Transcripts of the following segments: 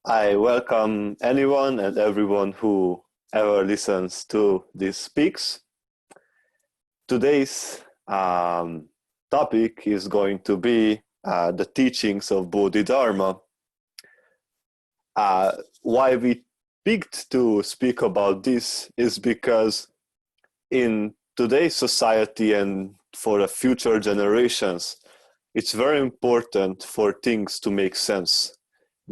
I welcome anyone and everyone who ever listens to this speaks. Today's topic is going to be the teachings of Bodhidharma. Why we picked to speak about this is because in today's society and for the future generations, it's very important for things to make sense.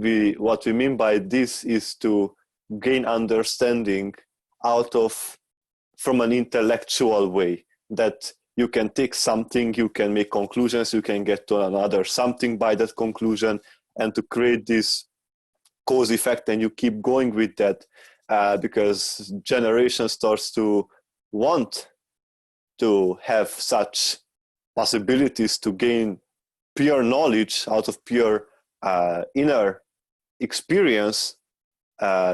What we mean by this is to gain understanding from an intellectual way, that you can take something, you can make conclusions, you can get to another something by that conclusion, and to create this cause effect, and you keep going with that because generation starts to want to have such possibilities to gain pure knowledge out of pure inner experience,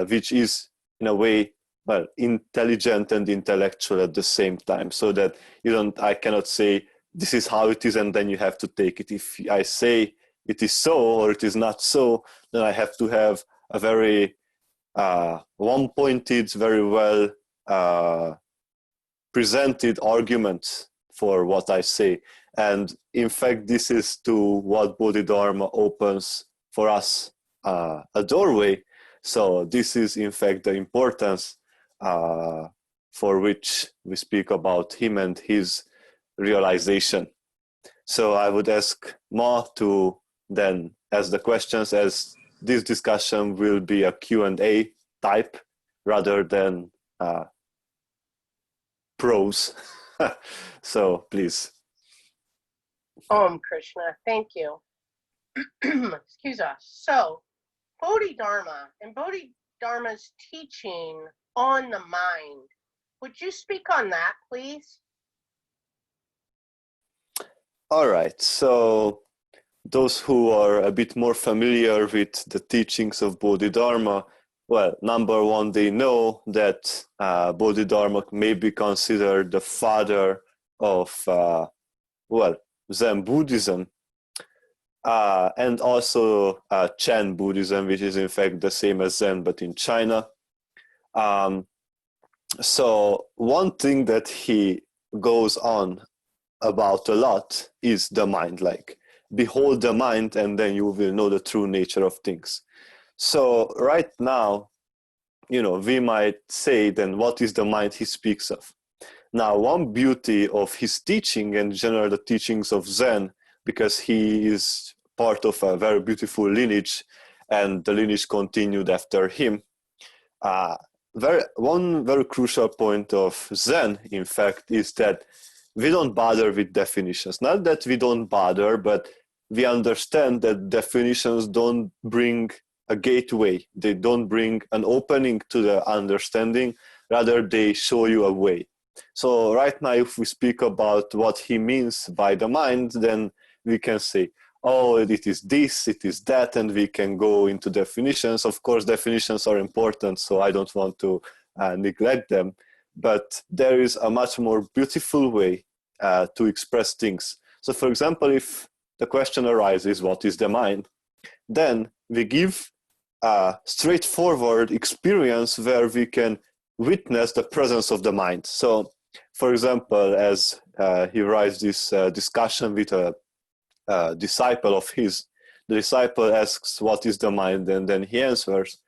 which is in a way, well, intelligent and intellectual at the same time, so that I cannot say this is how it is and then you have to take it. If I say it is so or it is not so, then I have to have a very one-pointed, very well presented argument for what I say. And in fact, this is to what Bodhidharma opens for us a doorway. So this is in fact the importance for which we speak about him and his realization. So I would ask Ma to then ask the questions, as this discussion will be a Q&A type rather than prose. So please. Krishna, thank you. Excuse us. So, Bodhidharma and Bodhidharma's teaching on the mind. Would you speak on that, please? All right. So, those who are a bit more familiar with the teachings of Bodhidharma, well, number one, they know that Bodhidharma may be considered the father of, Zen Buddhism, and also Chan Buddhism, which is in fact the same as Zen, but in China. So one thing that he goes on about a lot is the mind, like, behold the mind and then you will know the true nature of things. So right now, we might say, then what is the mind he speaks of? Now, one beauty of his teaching and general the teachings of Zen, because he is part of a very beautiful lineage and the lineage continued after him, one very crucial point of Zen, in fact, is that we don't bother with definitions. Not that we don't bother, but we understand that definitions don't bring a gateway. They don't bring an opening to the understanding. Rather, they show you a way. So right now, if we speak about what he means by the mind, then we can say, oh, it is this, it is that, and we can go into definitions. Of course, definitions are important, so I don't want to neglect them. But there is a much more beautiful way to express things. So for example, if the question arises, what is the mind? Then we give a straightforward experience where we can witness the presence of the mind. So, for example, as he writes this discussion with a disciple of his, the disciple asks, what is the mind? And then he answers,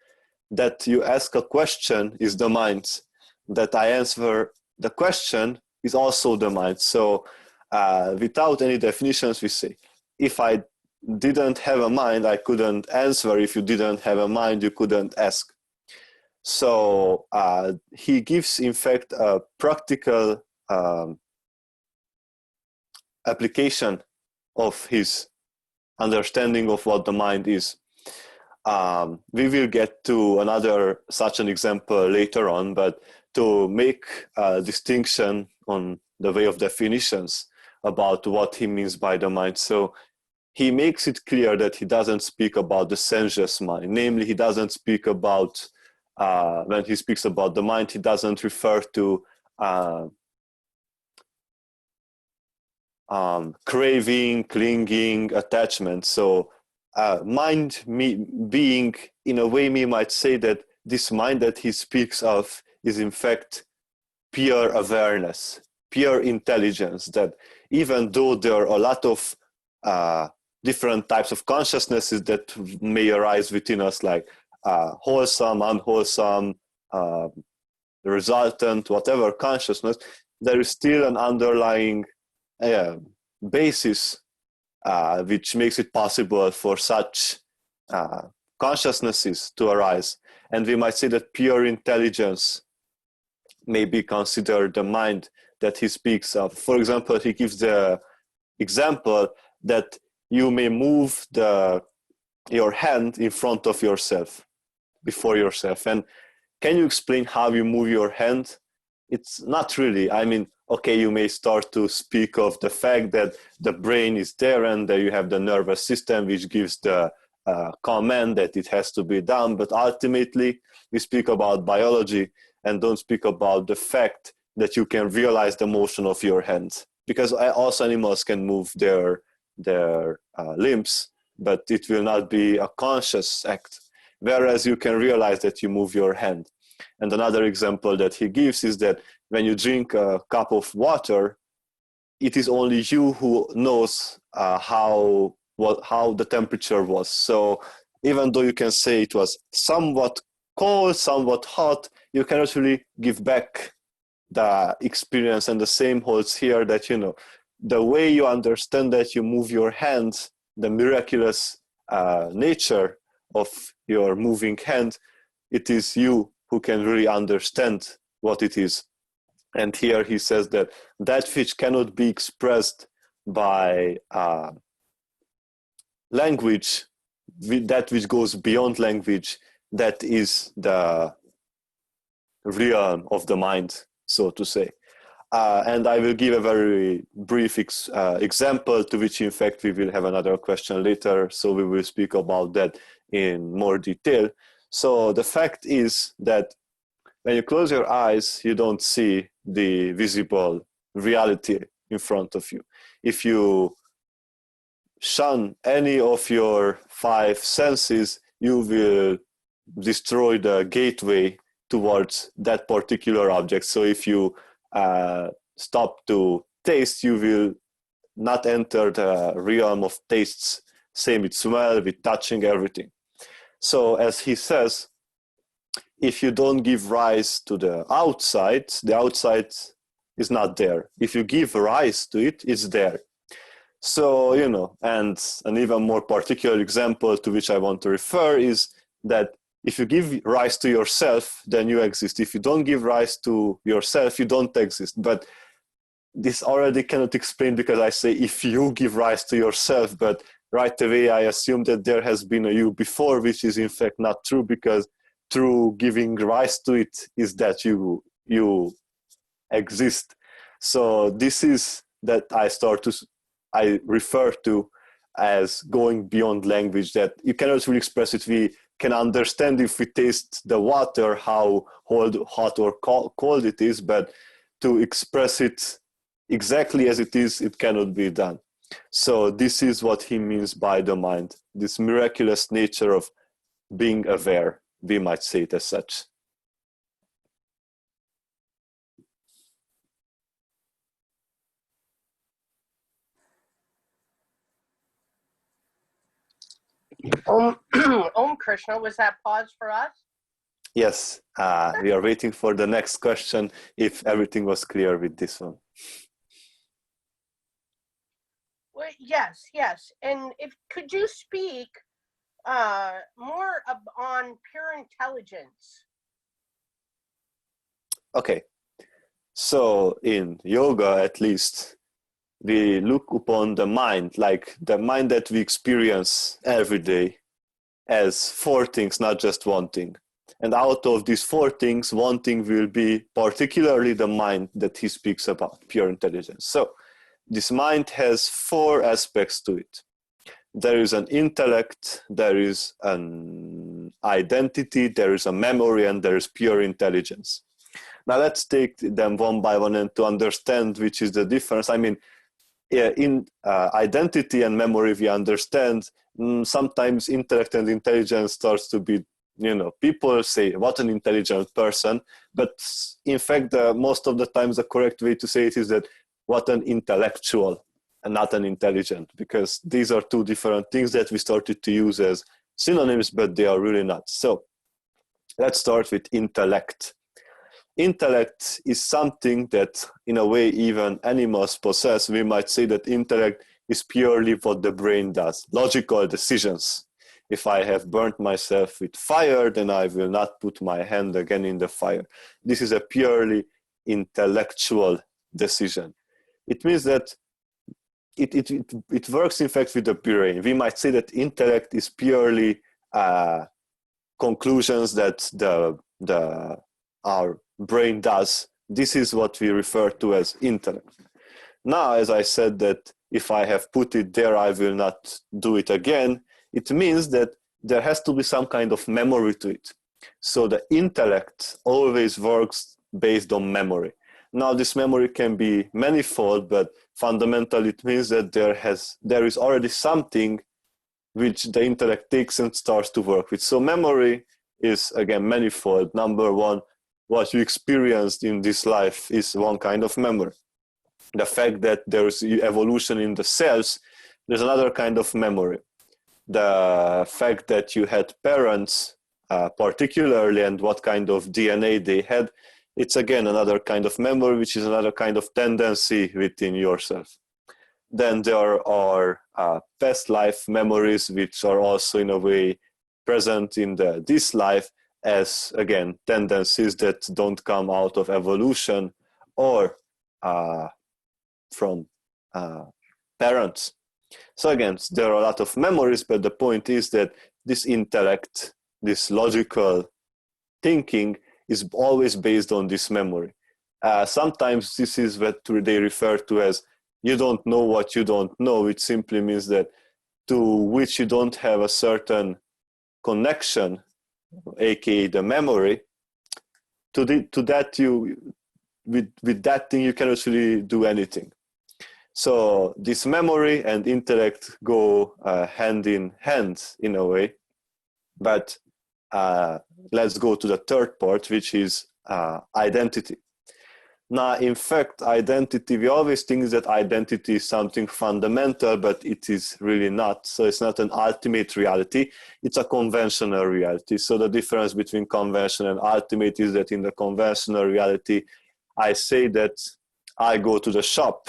that you ask a question is the mind. That I answer the question is also the mind. So without any definitions, we say, if I didn't have a mind, I couldn't answer. If you didn't have a mind, you couldn't ask. So he gives, in fact, a practical application of his understanding of what the mind is. We will get to another such an example later on, but to make a distinction on the way of definitions about what he means by the mind. So he makes it clear that he doesn't speak about the sensuous mind. Namely, he doesn't speak about, when he speaks about the mind, he doesn't refer to craving, clinging, attachment. So being, in a way, we might say that this mind that he speaks of is in fact pure awareness, pure intelligence, that even though there are a lot of different types of consciousnesses that may arise within us, like wholesome, unwholesome, resultant, whatever consciousness, there is still an underlying basis which makes it possible for such consciousnesses to arise. And we might say that pure intelligence may be considered the mind that he speaks of. For example, he gives the example that you may move your hand in front of yourself, before yourself. And can you explain how you move your hand? It's not really. I mean, okay, you may start to speak of the fact that the brain is there and that you have the nervous system which gives the command that it has to be done. But ultimately, we speak about biology and don't speak about the fact that you can realize the motion of your hands. Because also animals can move their limbs, but it will not be a conscious act. Whereas you can realize that you move your hand. And another example that he gives is that when you drink a cup of water, it is only you who knows how the temperature was. So even though you can say it was somewhat cold, somewhat hot, you cannot really give back the experience. And the same holds here, that, you know, the way you understand that you move your hands, the miraculous nature of your moving hand, it is you who can really understand what it is. And here he says that which cannot be expressed by language, that which goes beyond language, that is the realm of the mind, so to say. And I will give a very brief example, to which in fact we will have another question later, so we will speak about that in more detail. So the fact is that when you close your eyes, you don't see the visible reality in front of you. If you shun any of your 5 senses, you will destroy the gateway towards that particular object. So if you stop to taste, you will not enter the realm of tastes. Same with smell, with touching, everything. So as he says, if you don't give rise to the outside is not there. If you give rise to it, it's there. So, you know, and an even more particular example to which I want to refer is that if you give rise to yourself, then you exist. If you don't give rise to yourself, you don't exist. But this already cannot explain, because I say if you give rise to yourself, but right away I assume that there has been a you before, which is in fact not true, because through giving rise to it is that you exist. So this is that I refer to as going beyond language, that you cannot really express it. We can understand if we taste the water how hot or cold it is, but to express it exactly as it is, it cannot be done. So this is what he means by the mind, this miraculous nature of being aware. We might say it as such. Om Krishna, was that pause for us? Yes, we are waiting for the next question, if everything was clear with this one. Well, yes. And could you speak more on pure intelligence? Okay, so in yoga, at least, we look upon the mind, like the mind that we experience every day, as 4 things, not just one thing. And out of these 4 things, one thing will be particularly the mind that he speaks about, pure intelligence. So this mind has 4 aspects to it. There is an intellect, there is an identity, there is a memory, and there is pure intelligence. Now let's take them one by one and to understand which is the difference. I mean, in identity and memory, we understand sometimes intellect and intelligence starts to be, people say, what an intelligent person. But in fact, most of the times the correct way to say it is that what an intellectual and not an intelligent, because these are two different things that we started to use as synonyms, but they are really not. So let's start with intellect. Intellect is something that, in a way, even animals possess. We might say that intellect is purely what the brain does, logical decisions. If I have burnt myself with fire, then I will not put my hand again in the fire. This is a purely intellectual decision. It means that it works, in fact, with the brain. We might say that intellect is purely conclusions that our brain does. This is what we refer to as intellect. Now, as I said that if I have put it there, I will not do it again, it means that there has to be some kind of memory to it. So the intellect always works based on memory. Now, this memory can be manifold, but fundamentally it means that there is already something which the intellect takes and starts to work with. So memory is, again, manifold. Number one, what you experienced in this life is one kind of memory. The fact that there is evolution in the cells, there's another kind of memory. The fact that you had parents, particularly, and what kind of DNA they had, it's again another kind of memory, which is another kind of tendency within yourself. Then there are past life memories, which are also in a way present in this life as, again, tendencies that don't come out of evolution or from parents. So again, there are a lot of memories, but the point is that this intellect, this logical thinking, is always based on this memory. Sometimes this is what they refer to as you don't know what you don't know. It simply means that to which you don't have a certain connection, aka the memory, to that you, with that thing you cannot really do anything. So this memory and intellect go hand in hand in a way. But let's go to the third part, which is identity. Now, in fact, identity, we always think that identity is something fundamental, but it is really not. So it's not an ultimate reality. It's a conventional reality. So the difference between conventional and ultimate is that in the conventional reality, I say that I go to the shop,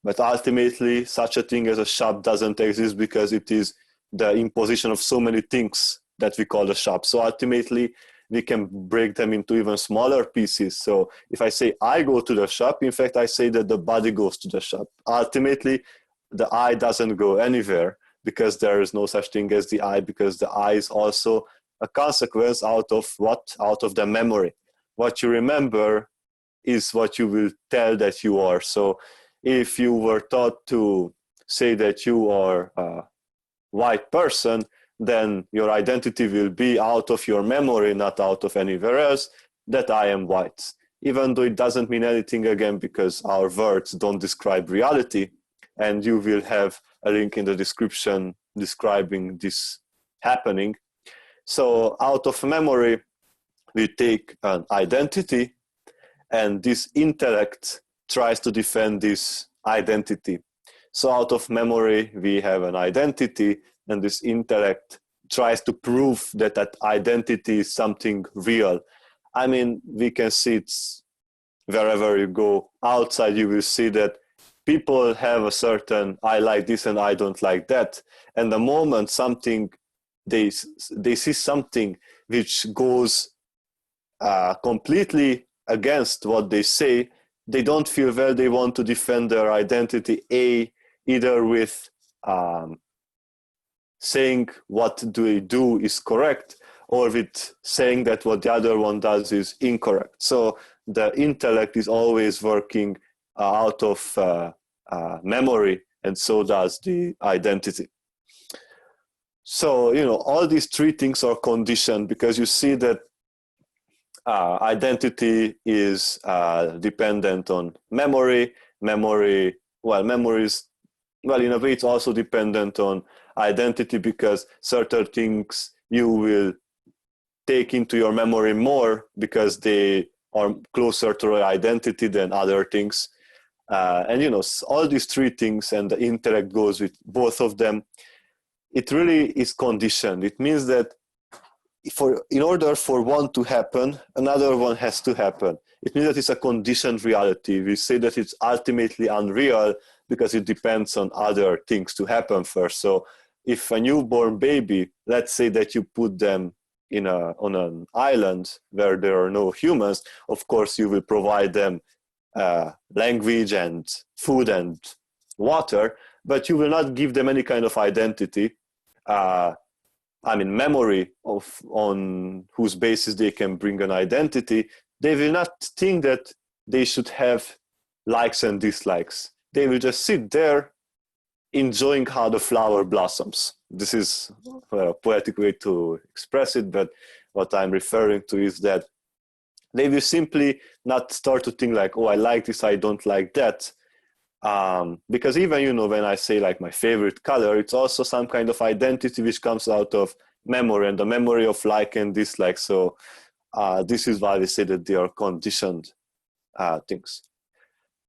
but ultimately such a thing as a shop doesn't exist because it is the imposition of so many things that we call the shop. So ultimately, we can break them into even smaller pieces. So if I say I go to the shop, in fact, I say that the body goes to the shop. Ultimately, the I doesn't go anywhere because there is no such thing as the I, because the I is also a consequence out of what? Out of the memory. What you remember is what you will tell that you are. So if you were taught to say that you are a white person, then your identity will be out of your memory, not out of anywhere else, that I am white. Even though it doesn't mean anything, again, because our words don't describe reality, and you will have a link in the description describing this happening. So out of memory, we take an identity, and this intellect tries to defend this identity. So out of memory, we have an identity, and this intellect tries to prove that that identity is something real. I mean, we can see it wherever you go outside, you will see that people have a certain, I like this and I don't like that. And the moment something, they see something which goes completely against what they say, they don't feel well, they want to defend their identity, either with saying what they do is correct, or with saying that what the other one does is incorrect. So the intellect is always working out of memory, and so does the identity. So, all these three things are conditioned because you see that identity is dependent on memory. Memory is, in a way, it's also dependent on identity because certain things you will take into your memory more because they are closer to your identity than other things. And all these three things, and the intellect goes with both of them. It really is conditioned. It means that in order for one to happen, another one has to happen. It means that it's a conditioned reality. We say that it's ultimately unreal because it depends on other things to happen first. So if a newborn baby, let's say that you put them on an island where there are no humans, of course you will provide them language and food and water, but you will not give them any kind of identity. Memory on whose basis they can bring an identity. They will not think that they should have likes and dislikes. They will just sit there enjoying how the flower blossoms. This is a poetic way to express it, but what I'm referring to is that they will simply not start to think like, oh, I like this, I don't like that. Because even, when I say like my favorite color, it's also some kind of identity which comes out of memory, and the memory of like and dislike. So this is why we say that they are conditioned things.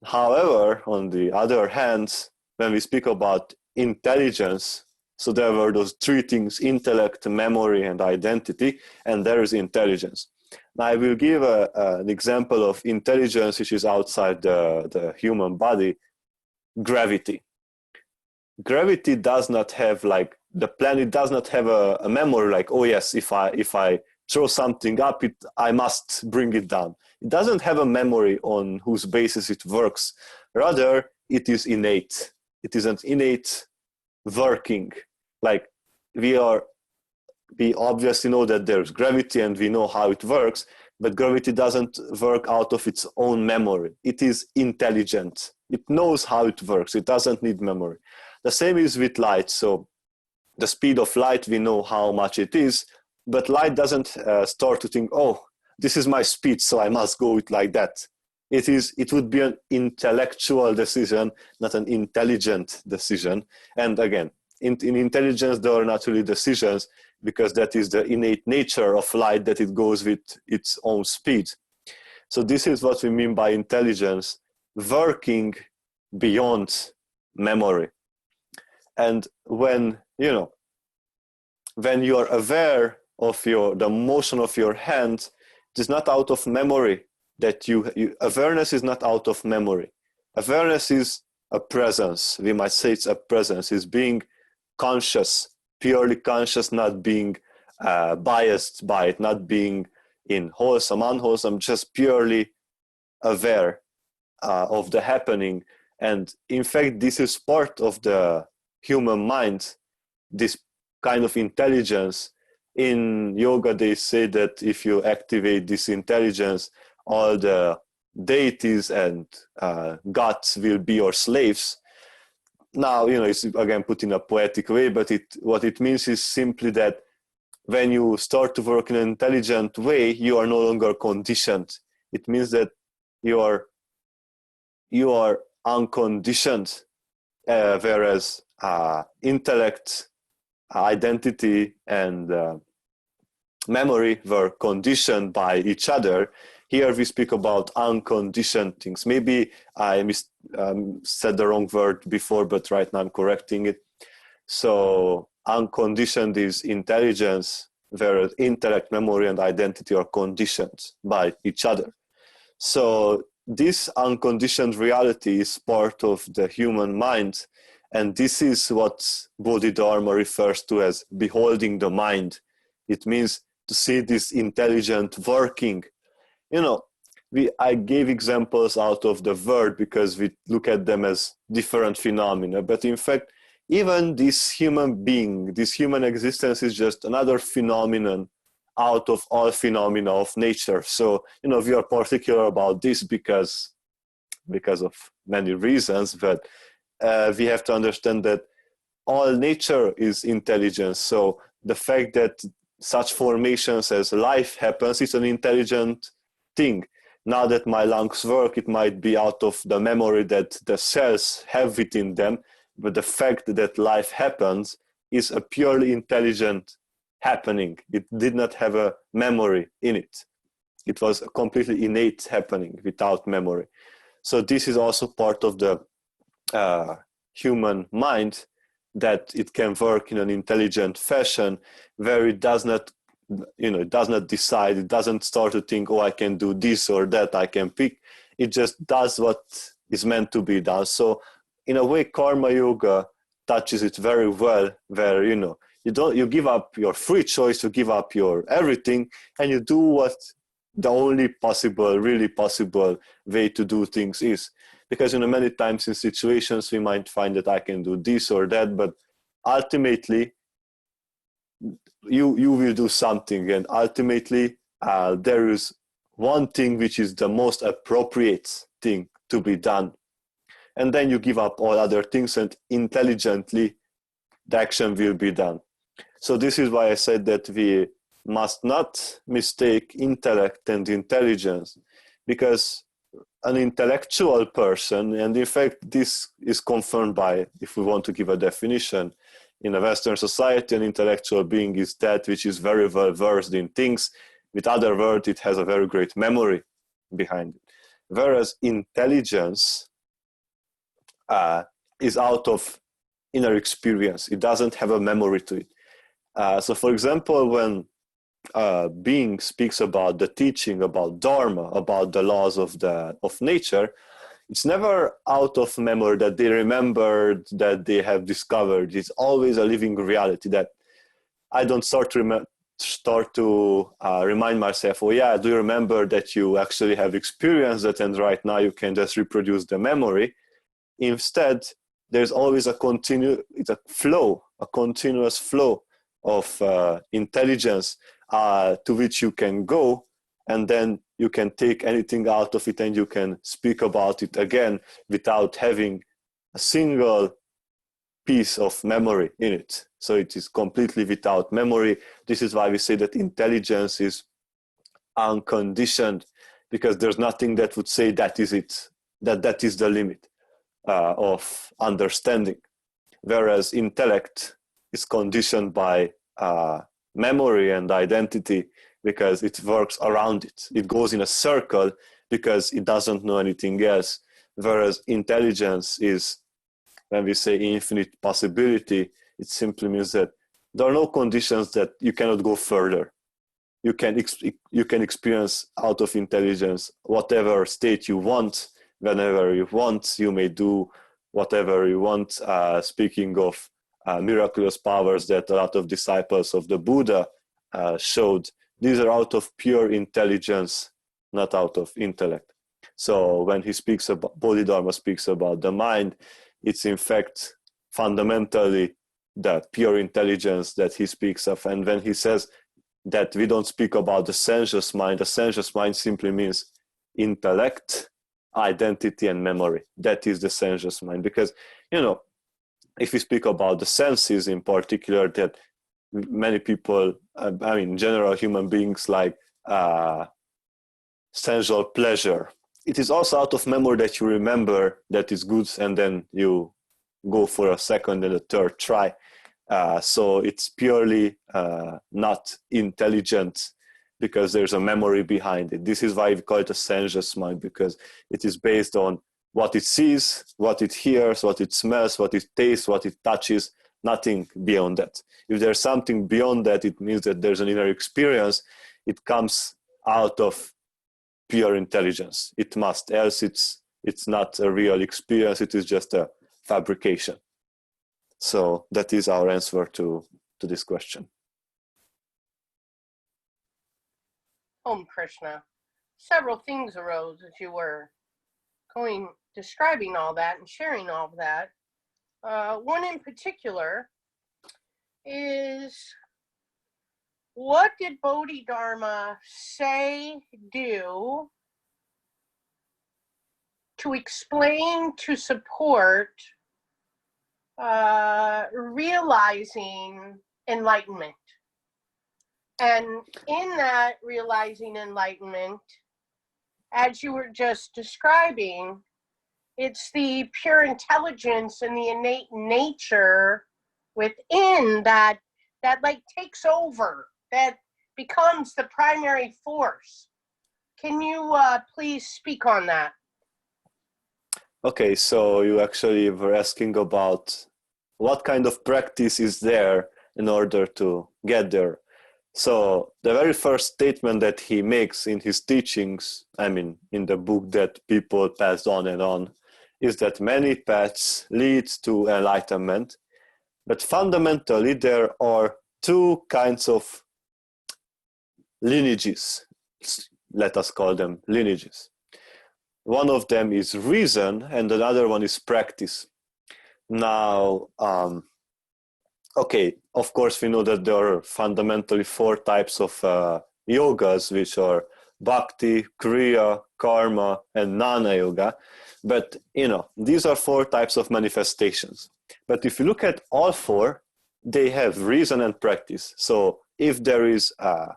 However, on the other hand, when we speak about intelligence, so there were those three things: intellect, memory, and identity, and there is intelligence. Now I will give an example of intelligence which is outside the human body. Gravity. Gravity does not have, like, the planet does not have a memory like, oh yes, if I throw something up, I must bring it down. It doesn't have a memory on whose basis it works. Rather, it is innate. It is an innate working. Like we obviously know that there's gravity and we know how it works, but gravity doesn't work out of its own memory. It is intelligent. It knows how it works. It doesn't need memory. The same is with light. So the speed of light, we know how much it is, but light doesn't start to think, oh, this is my speed, so I must go it like that. It would be an intellectual decision, not an intelligent decision. And again, in intelligence, there are not really decisions, because that is the innate nature of light, that it goes with its own speed. So this is what we mean by intelligence, working beyond memory. And when you are aware of the motion of your hand, it is not out of memory that awareness is not out of memory. Awareness is a presence. We might say it's a presence. It's being conscious, purely conscious, not being biased by it, not being in wholesome, unwholesome, just purely aware of the happening. And in fact, this is part of the human mind, this kind of intelligence. In yoga, they say that if you activate this intelligence, all the deities and gods will be your slaves. Now, it's again put in a poetic way, but what it means is simply that when you start to work in an intelligent way, you are no longer conditioned. It means that you are unconditioned, whereas intellect, identity, and memory were conditioned by each other. Here we speak about unconditioned things. Maybe I said the wrong word before, but right now I'm correcting it. So unconditioned is intelligence, whereas intellect, memory, and identity are conditioned by each other. So this unconditioned reality is part of the human mind, and this is what Bodhidharma refers to as beholding the mind. It means to see this intelligent working. I gave examples out of the word because we look at them as different phenomena, but in fact, even this human being, this human existence is just another phenomenon out of all phenomena of nature. So, we are particular about this because of many reasons, but we have to understand that all nature is intelligence. So the fact that such formations as life happens is an intelligent thing. Now that my lungs work, it might be out of the memory that the cells have within them, but the fact that life happens is a purely intelligent happening. It did not have a memory in it. It was a completely innate happening without memory. So this is also part of the human mind, that it can work in an intelligent fashion where it does not, it does not decide, it doesn't start to think, oh, I can do this or that, I can pick. It just does what is meant to be done. So in a way, karma yoga touches it very well, where you give up your free choice, you give up your everything, and you do what the only possible, really possible way to do things is. Because many times in situations we might find that I can do this or that, but ultimately you will do something, and ultimately there is one thing which is the most appropriate thing to be done. And then you give up all other things, and intelligently the action will be done. So this is why I said that we must not mistake intellect and intelligence, because an intellectual person, and in fact this is confirmed by, if we want to give a definition, in a Western society, an intellectual being is that which is very well versed in things. With other words, it has a very great memory behind it. Whereas intelligence is out of inner experience. It doesn't have a memory to it. So for example, when being speaks about the teaching, about Dharma, about the laws of nature, it's never out of memory that they remembered, that they have discovered. It's always a living reality that I don't start to remind myself, oh yeah, do you remember that you actually have experienced that, and right now you can just reproduce the memory. Instead, there's always a continuous flow of intelligence to which you can go, and then you can take anything out of it and you can speak about it again without having a single piece of memory in it. So it is completely without memory. This is why we say that intelligence is unconditioned, because there's nothing that would say that is it, that is the limit of understanding. Whereas intellect is conditioned by memory and identity, because it works around it. It goes in a circle because it doesn't know anything else. Whereas intelligence is, when we say infinite possibility, it simply means that there are no conditions that you cannot go further. You can experience out of intelligence whatever state you want, whenever you want. You may do whatever you want. Speaking of miraculous powers that a lot of disciples of the Buddha showed, these are out of pure intelligence, not out of intellect. So when he speaks about, Bodhidharma speaks about the mind, it's in fact fundamentally the pure intelligence that he speaks of. And when he says that we don't speak about the sensuous mind simply means intellect, identity, and memory. That is the sensuous mind. Because, if we speak about the senses in particular, that many people, general human beings like sensual pleasure. It is also out of memory that you remember that is good, and then you go for a second and a third try. So it's purely not intelligent, because there's a memory behind it. This is why we call it a sensuous mind, because it is based on what it sees, what it hears, what it smells, what it tastes, what it touches, nothing beyond that. If there's something beyond that, it means that there's an inner experience. It comes out of pure intelligence. It must, else it's not a real experience, it is just a fabrication. So that is our answer to this question. Om Krishna. Several things arose as you were describing all that and sharing all of that. One in particular is, what did Bodhidharma say, do to explain, to support realizing enlightenment? And in that realizing enlightenment, as you were just describing, it's the pure intelligence and the innate nature within that like takes over, that becomes the primary force. Can you please speak on that? Okay, so you actually were asking about what kind of practice is there in order to get there. So the very first statement that he makes in his teachings, I mean, in the book that people passed on and on, is that many paths lead to enlightenment, but fundamentally there are two kinds of lineages, let us call them lineages. One of them is reason and another one is practice. Now, okay, of course we know that there are fundamentally four types of yogas, which are bhakti, kriya, karma, and jnana yoga. But, these are four types of manifestations. But if you look at all four, they have reason and practice. So if there is a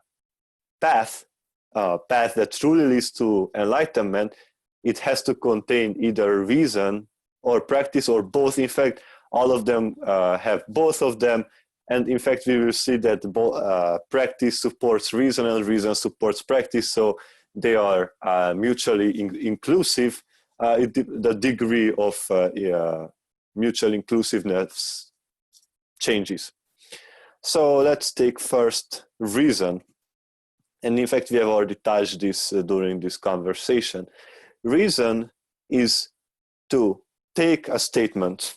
path that truly leads to enlightenment, it has to contain either reason or practice or both. In fact, all of them have both of them. And in fact, we will see that practice supports reason and reason supports practice. So they are mutually inclusive. The degree of mutual inclusiveness changes. So let's take first reason. And in fact, we have already touched this during this conversation. Reason is to take a statement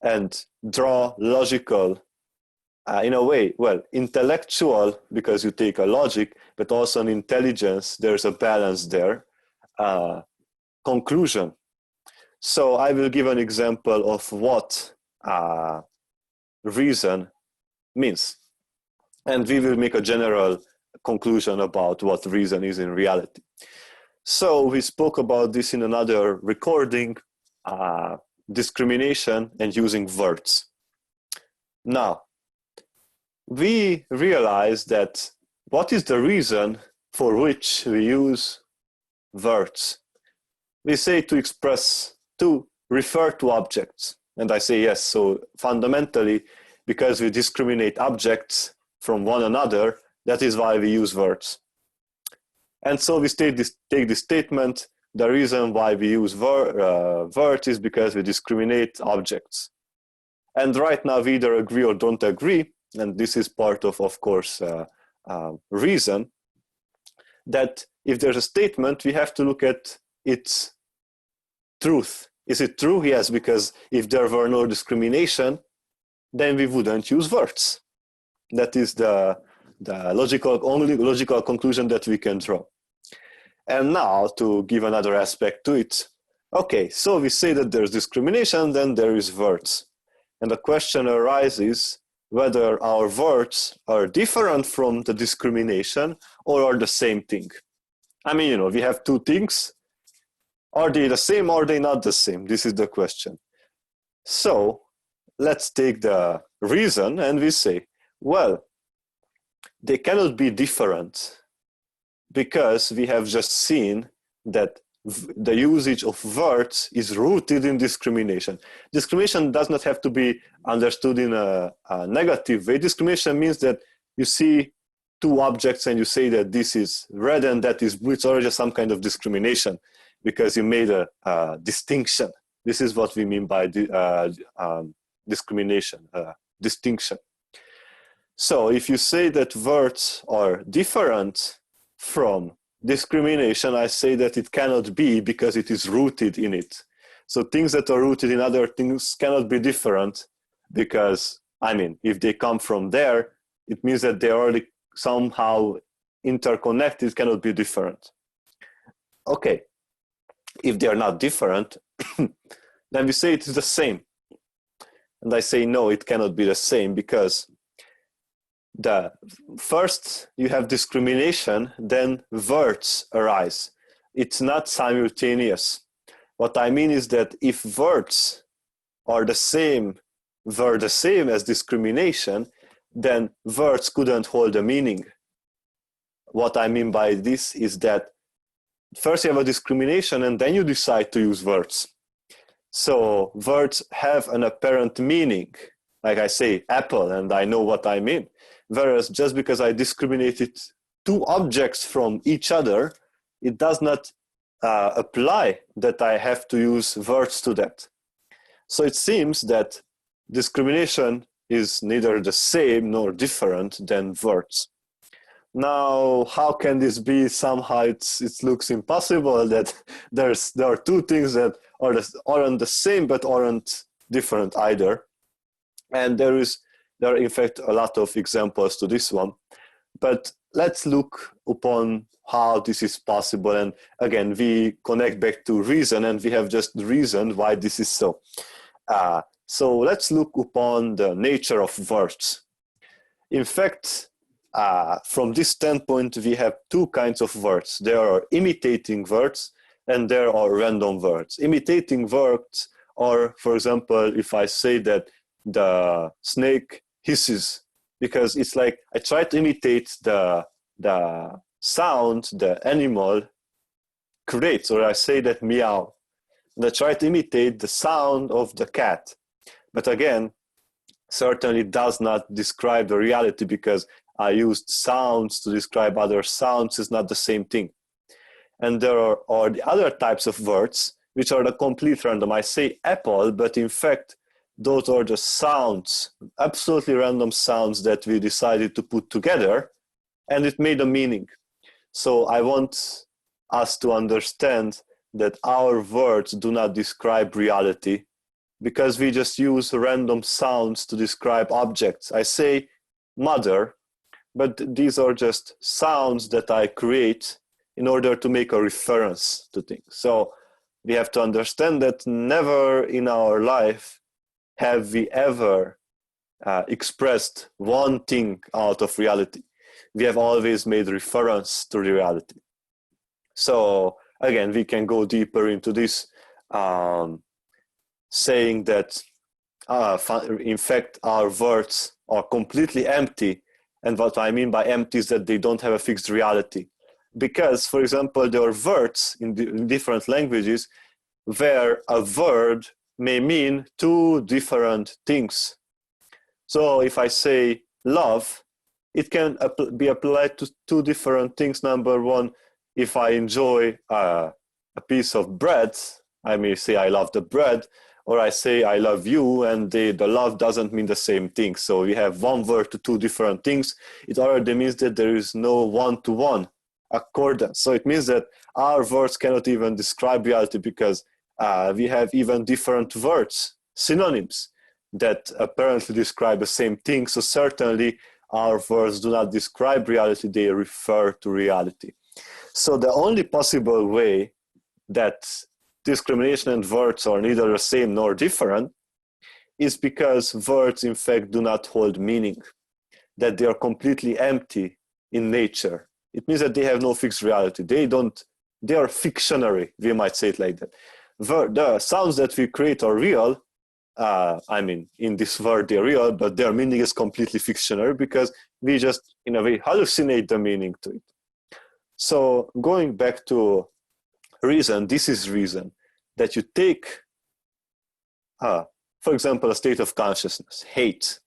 and draw logical, in a way, well, intellectual, because you take a logic, but also an intelligence, there's a balance there, conclusion. So I will give an example of what reason means. And we will make a general conclusion about what reason is in reality. So we spoke about this in another recording, discrimination and using words. Now, we realize that what is the reason for which we use words? We say to refer to objects. And I say yes, so fundamentally, because we discriminate objects from one another, that is why we use words. And so we take this statement, the reason why we use words is because we discriminate objects. And right now we either agree or don't agree, and this is part of course, reason, that if there's a statement, we have to look at its truth. Is it true? Yes, because if there were no discrimination, then we wouldn't use words. That is the only logical conclusion that we can draw. And now to give another aspect to it. Okay, so we say that there's discrimination, then there is words. And the question arises whether our words are different from the discrimination or are the same thing. I mean, we have two things. Are they the same or are they not the same? This is the question. So let's take the reason and we say, well, they cannot be different because we have just seen that the usage of words is rooted in discrimination. Discrimination does not have to be understood in a negative way. Discrimination means that you see two objects and you say that this is red and that is blue. It's already some kind of discrimination because you made a distinction. This is what we mean by discrimination, distinction. So if you say that words are different from discrimination, I say that it cannot be because it is rooted in it. So things that are rooted in other things cannot be different because, I mean, if they come from there, it means that they are already somehow interconnected, cannot be different. Okay, if they are not different, then we say it is the same. And I say, no, it cannot be the same because first you have discrimination, then words arise. It's not simultaneous. What I mean is that if words were the same as discrimination, then words couldn't hold a meaning. What I mean by this is that first you have a discrimination and then you decide to use words. So words have an apparent meaning Like I say apple and I know what I mean. Whereas just because I discriminated two objects from each other, it does not apply that I have to use words to that. So it seems that discrimination is neither the same nor different than words. Now, how can this be? Somehow it looks impossible that there are two things that aren't the same but aren't different either. And there are in fact a lot of examples to this one. But let's look upon how this is possible. And again, we connect back to reason, and we have just reasoned why this is so. So let's look upon the nature of words. In fact, from this standpoint, we have two kinds of words. There are imitating words and there are random words. Imitating words are, for example, if I say that the snake hisses, because it's like I try to imitate the sound the animal creates, or I say that meow, and I try to imitate the sound of the cat. But again, certainly does not describe the reality because I used sounds to describe other sounds. Is not the same thing. And there are the other types of words which are the complete random. I say apple, but in fact, those are the sounds, absolutely random sounds that we decided to put together, and it made a meaning. So I want us to understand that our words do not describe reality because we just use random sounds to describe objects. I say mother, but these are just sounds that I create in order to make a reference to things. So we have to understand that never in our life have we ever expressed one thing out of reality. We have always made reference to reality. So again, we can go deeper into this, saying that in fact our words are completely empty. And what I mean by empty is that they don't have a fixed reality. Because, for example, there are words in different languages where a word may mean two different things. So if I say love, it can be applied to two different things. Number one, if I enjoy a piece of bread, I may say I love the bread, or I say I love you, and the love doesn't mean the same thing. So we have one word to two different things. It already means that there is no one-to-one accordance. So it means that our words cannot even describe reality because we have even different words, synonyms, that apparently describe the same thing. So certainly our words do not describe reality, they refer to reality. So the only possible way that discrimination and words are neither the same nor different is because words in fact do not hold meaning, that they are completely empty in nature. It means that they have no fixed reality. They are fictionary, we might say it like that. The sounds that we create are real. In this word they're real, but their meaning is completely fictionary because we just, in a way, hallucinate the meaning to it. So going back to reason, this is reason, that you take, for example, a state of consciousness, hate,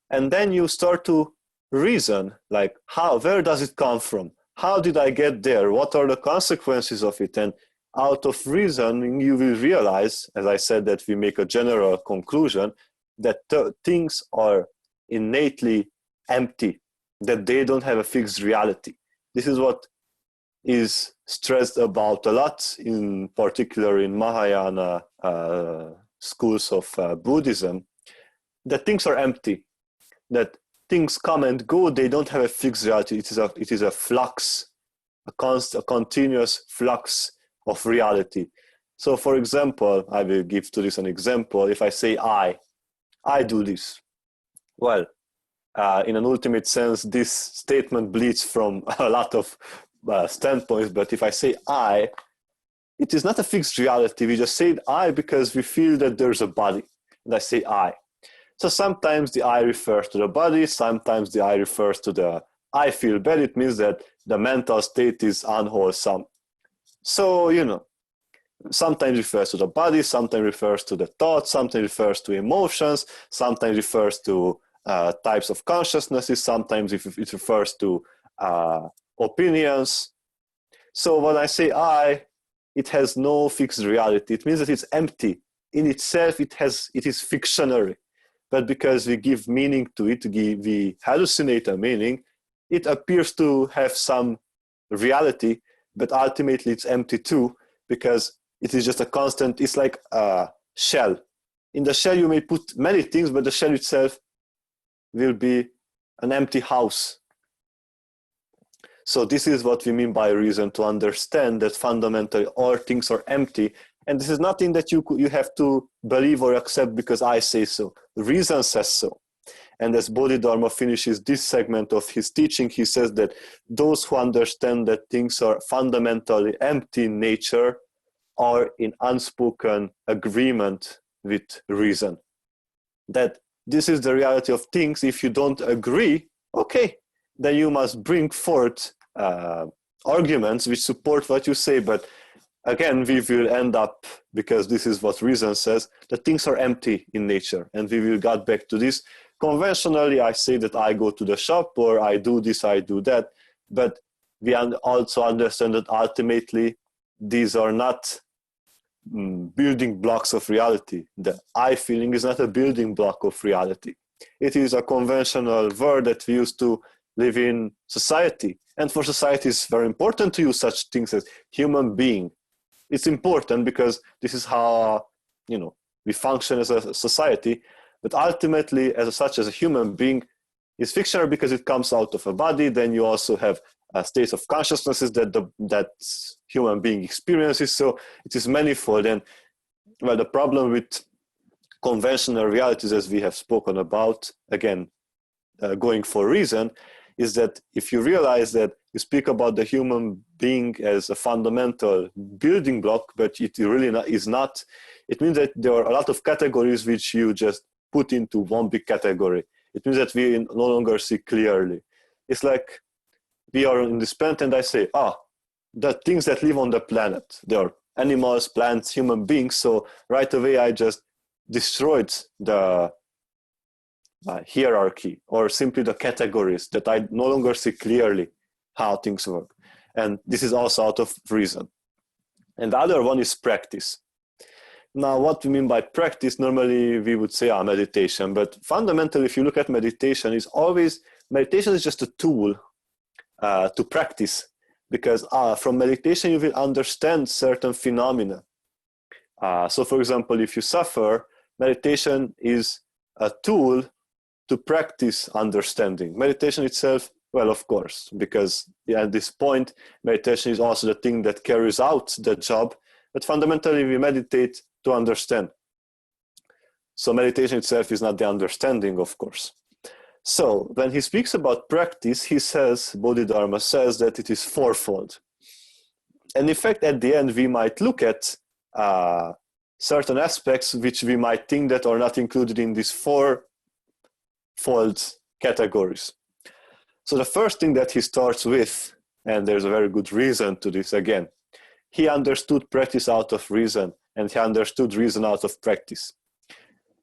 and then you start to reason, like, where does it come from? How did I get there? What are the consequences of it? And out of reasoning, you will realize, as I said, that we make a general conclusion that things are innately empty, that they don't have a fixed reality. This is what is stressed about a lot, in particular in Mahayana schools of Buddhism, that things are empty, that things come and go, they don't have a fixed reality. It is a flux, a continuous flux of reality. So for example, I will give to this an example. If I say I do this, well, in an ultimate sense, this statement bleeds from a lot of standpoints, but if I say I, it is not a fixed reality. We just say I because we feel that there's a body, and I say I. So sometimes the I refers to the body, sometimes the I refers to the I feel bad. It means that the mental state is unwholesome. So, sometimes refers to the body, sometimes refers to the thoughts, sometimes refers to emotions, sometimes refers to types of consciousnesses, sometimes it refers to opinions. So when I say I, it has no fixed reality. It means that it's empty. In itself, it is fictionary. But because we give meaning to it, we hallucinate a meaning, it appears to have some reality, but ultimately it's empty too, because it is just a constant, it's like a shell. In the shell you may put many things, but the shell itself will be an empty house. So this is what we mean by reason, to understand that fundamentally all things are empty. And this is nothing that you have to believe or accept because I say so. Reason says so. And as Bodhidharma finishes this segment of his teaching, he says that those who understand that things are fundamentally empty in nature are in unspoken agreement with reason. That this is the reality of things. If you don't agree, okay, then you must bring forth arguments which support what you say. But again, we will end up, because this is what reason says, that things are empty in nature. And we will get back to this. Conventionally, I say that I go to the shop, or I do this, I do that. But we also understand that ultimately these are not building blocks of reality. The I feeling is not a building block of reality. It is a conventional word that we use to live in society. And for society, it's very important to use such things as human being. It's important because this is how, we function as a society. But ultimately, as a human being, is fictional because it comes out of a body. Then you also have states of consciousnesses that human being experiences. So it is manifold. And well, the problem with conventional realities, as we have spoken about, again, going for reason, is that if you realize that you speak about the human being as a fundamental building block, but it really is not, it means that there are a lot of categories which you just put into one big category. It means that we no longer see clearly. It's like we are in this planet and I say, the things that live on the planet, they are animals, plants, human beings. So right away I just destroyed the hierarchy, or simply the categories, that I no longer see clearly how things work. And this is also out of reason. And the other one is practice. Now, what we mean by practice, normally we would say meditation, but fundamentally, if you look at meditation, meditation is just a tool to practice, because from meditation you will understand certain phenomena. So for example, if you suffer, meditation is a tool to practice understanding. Meditation itself, well, of course, because at this point, meditation is also the thing that carries out the job, but fundamentally we meditate to understand. So meditation itself is not the understanding, of course. So when he speaks about practice, he says, Bodhidharma says that it is fourfold. And in fact, at the end, we might look at certain aspects which we might think that are not included in these fourfold categories. So the first thing that he starts with, and there's a very good reason to this again, he understood practice out of reason, and he understood reason out of practice.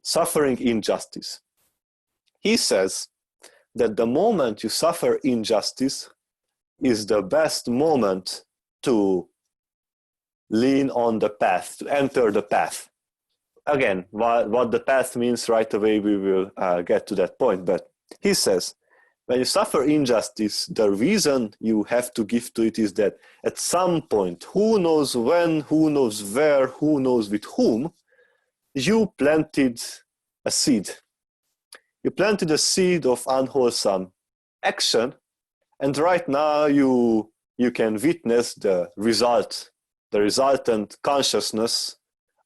Suffering injustice. He says that the moment you suffer injustice is the best moment to lean on the path, to enter the path. Again, what the path means right away, we will get to that point. But he says, when you suffer injustice, the reason you have to give to it is that at some point, who knows when, who knows where, who knows with whom, you planted a seed. You planted a seed of unwholesome action, and right now you can witness the resultant consciousness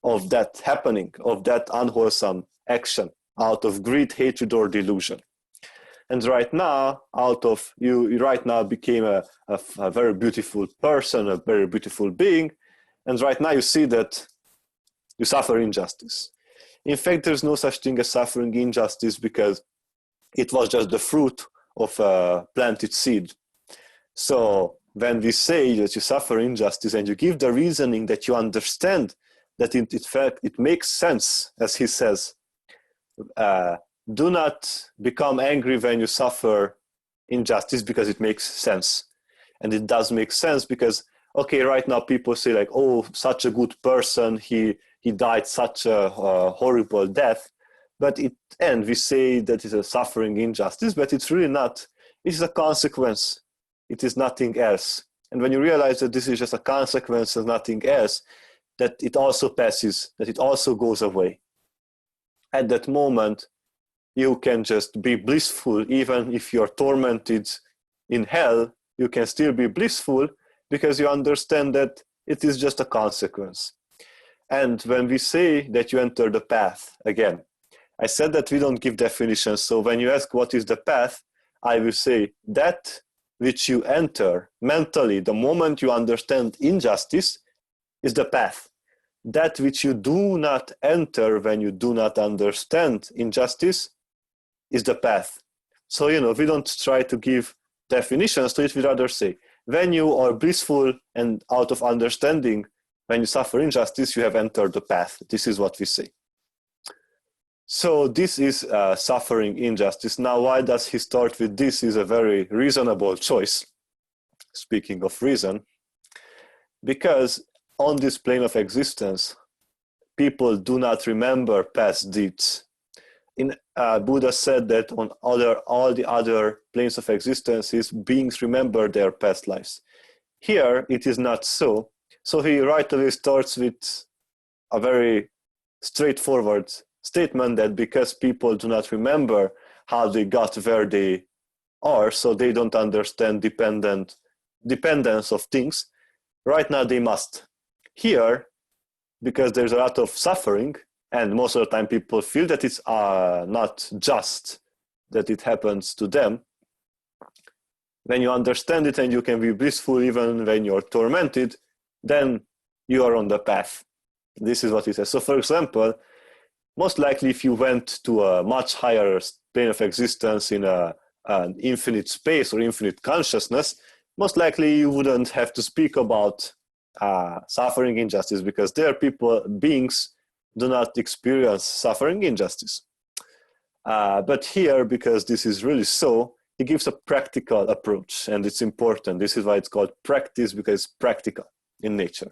of that happening, of that unwholesome action, out of greed, hatred, or delusion. And right now, you right now became a very beautiful person, a very beautiful being, and right now you see that you suffer injustice. In fact, there's no such thing as suffering injustice, because it was just the fruit of a planted seed. So when we say that you suffer injustice and you give the reasoning that you understand that in fact it makes sense, as he says, do not become angry when you suffer injustice because it makes sense. And it does make sense because, okay, right now people say like, oh, such a good person, he died such a horrible death. But and we say that it's a suffering injustice, but it's really not. It is a consequence. It is nothing else. And when you realize that this is just a consequence of nothing else, that it also passes, that it also goes away. At that moment, you can just be blissful. Even if you're tormented in hell, you can still be blissful because you understand that it is just a consequence. And when we say that you enter the path, again, I said that we don't give definitions. So when you ask what is the path, I will say that which you enter mentally the moment you understand injustice is the path. That which you do not enter when you do not understand injustice is the path. So, we don't try to give definitions to it. We rather say, when you are blissful and out of understanding, when you suffer injustice, you have entered the path. This is what we say. So this is suffering injustice. Now, why does he start with this? Is a very reasonable choice, speaking of reason, because on this plane of existence, people do not remember past deeds. Buddha said that on all the other planes of existences, beings remember their past lives. Here, it is not so. So he right away starts with a very straightforward statement that because people do not remember how they got where they are, so they don't understand dependence of things, right now they must. Here, because there's a lot of suffering, and most of the time people feel that it's not just that it happens to them, when you understand it and you can be blissful even when you're tormented, then you are on the path. This is what he says. So for example, most likely if you went to a much higher plane of existence in an infinite space or infinite consciousness, most likely you wouldn't have to speak about suffering injustice because there beings do not experience suffering injustice. But here, because this is really so, he gives a practical approach, and it's important. This is why it's called practice, because it's practical in nature.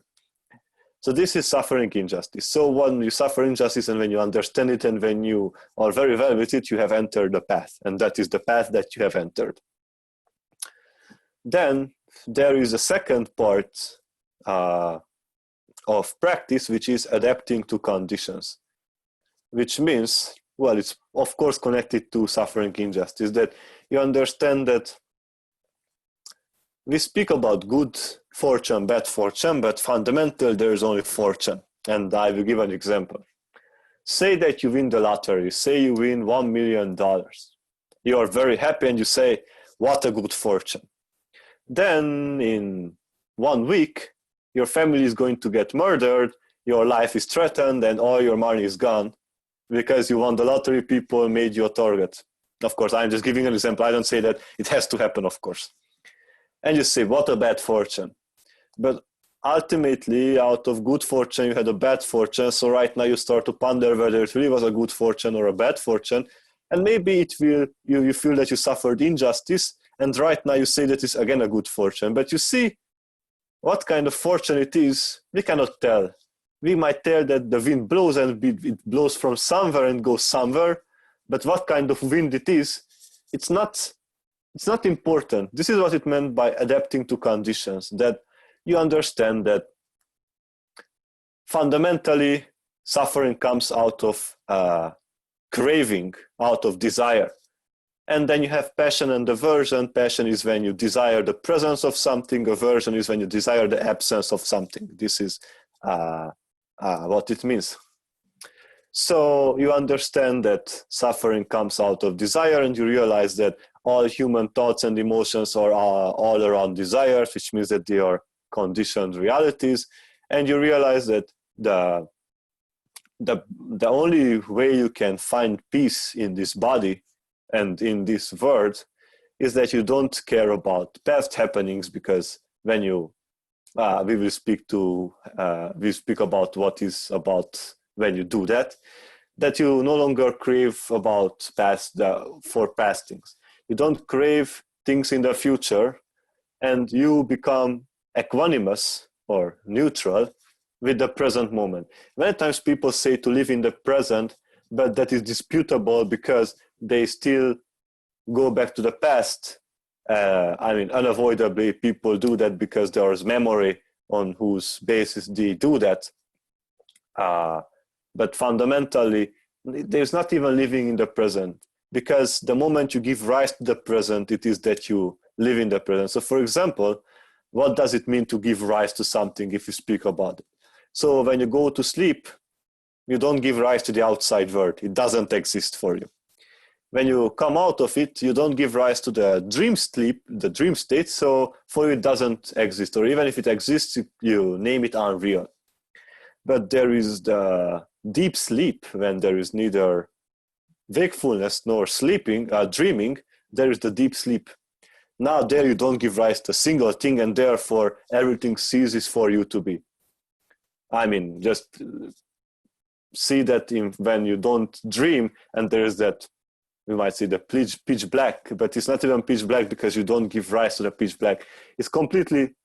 So this is suffering injustice. So when you suffer injustice and when you understand it and when you are very well with it, you have entered the path, and that is the path that you have entered. Then there is a second part of practice, which is adapting to conditions, which means, well, it's of course connected to suffering injustice, that you understand that we speak about good fortune, bad fortune, but fundamental there is only fortune. And I will give an example. Say that you win the lottery, say you win $1 million. You are very happy and you say, what a good fortune. Then in 1 week, your family is going to get murdered, your life is threatened, and all your money is gone because you won the lottery, people made you a target. Of course, I'm just giving an example. I don't say that it has to happen, of course. And you say, what a bad fortune. But ultimately, out of good fortune, you had a bad fortune. So right now you start to ponder whether it really was a good fortune or a bad fortune. And maybe you feel that you suffered injustice. And right now you say that it's again a good fortune. But you see, what kind of fortune it is, we cannot tell. We might tell that the wind blows and it blows from somewhere and goes somewhere. But what kind of wind it is, it's not important. This is what it meant by adapting to conditions, that you understand that fundamentally suffering comes out of craving, out of desire. And then you have passion and aversion. Passion is when you desire the presence of something. Aversion is when you desire the absence of something. This is what it means. So you understand that suffering comes out of desire, and you realize that all human thoughts and emotions are all around desires, which means that they are conditioned realities. And you realize that the only way you can find peace in this body and in this world is that you don't care about past happenings, because when you we speak about what is about when you do that you no longer crave about for past things. You don't crave things in the future, and you become equanimous or neutral with the present moment. Many times people say to live in the present, but that is disputable because they still go back to the past. Unavoidably, people do that because there is memory on whose basis they do that. But fundamentally, there's not even living in the present, because the moment you give rise to the present, it is that you live in the present. So for example, what does it mean to give rise to something if you speak about it? So when you go to sleep, you don't give rise to the outside world. It doesn't exist for you. When you come out of it, you don't give rise to the dream sleep, the dream state. So for you, it doesn't exist. Or even if it exists, you name it unreal. But there is the deep sleep, when there is neither wakefulness nor dreaming. There is the deep sleep. Now there you don't give rise to a single thing, and therefore everything ceases for you to be. Just see that when you don't dream, and there is that, we might say, the pitch black, but it's not even pitch black because you don't give rise to the pitch black. It's completely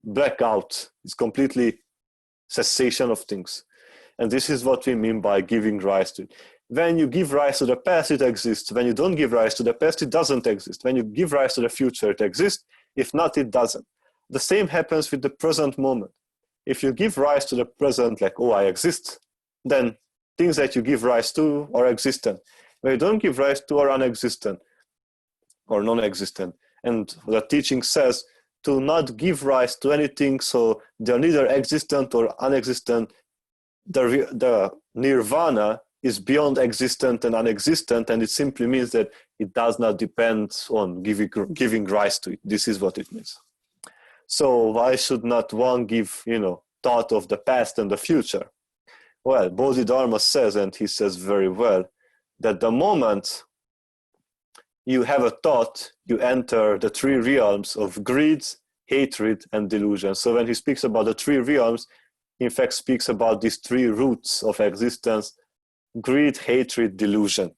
blackout. It's completely cessation of things. And this is what we mean by giving rise to it. When you give rise to the past, it exists. When you don't give rise to the past, it doesn't exist. When you give rise to the future, it exists. If not, it doesn't. The same happens with the present moment. If you give rise to the present, like, oh, I exist, then things that you give rise to are existent. When you don't give rise to are unexistent or non-existent. And the teaching says to not give rise to anything, so they're neither existent or unexistent. The nirvana is beyond existent and unexistent, and it simply means that it does not depend on giving rise to it. This is what it means. So why should not one give, thought of the past and the future? Well, Bodhidharma says, and he says very well, that the moment you have a thought, you enter the three realms of greed, hatred, and delusion. So when he speaks about the three realms, he in fact speaks about these three roots of existence: greed, hatred, delusion.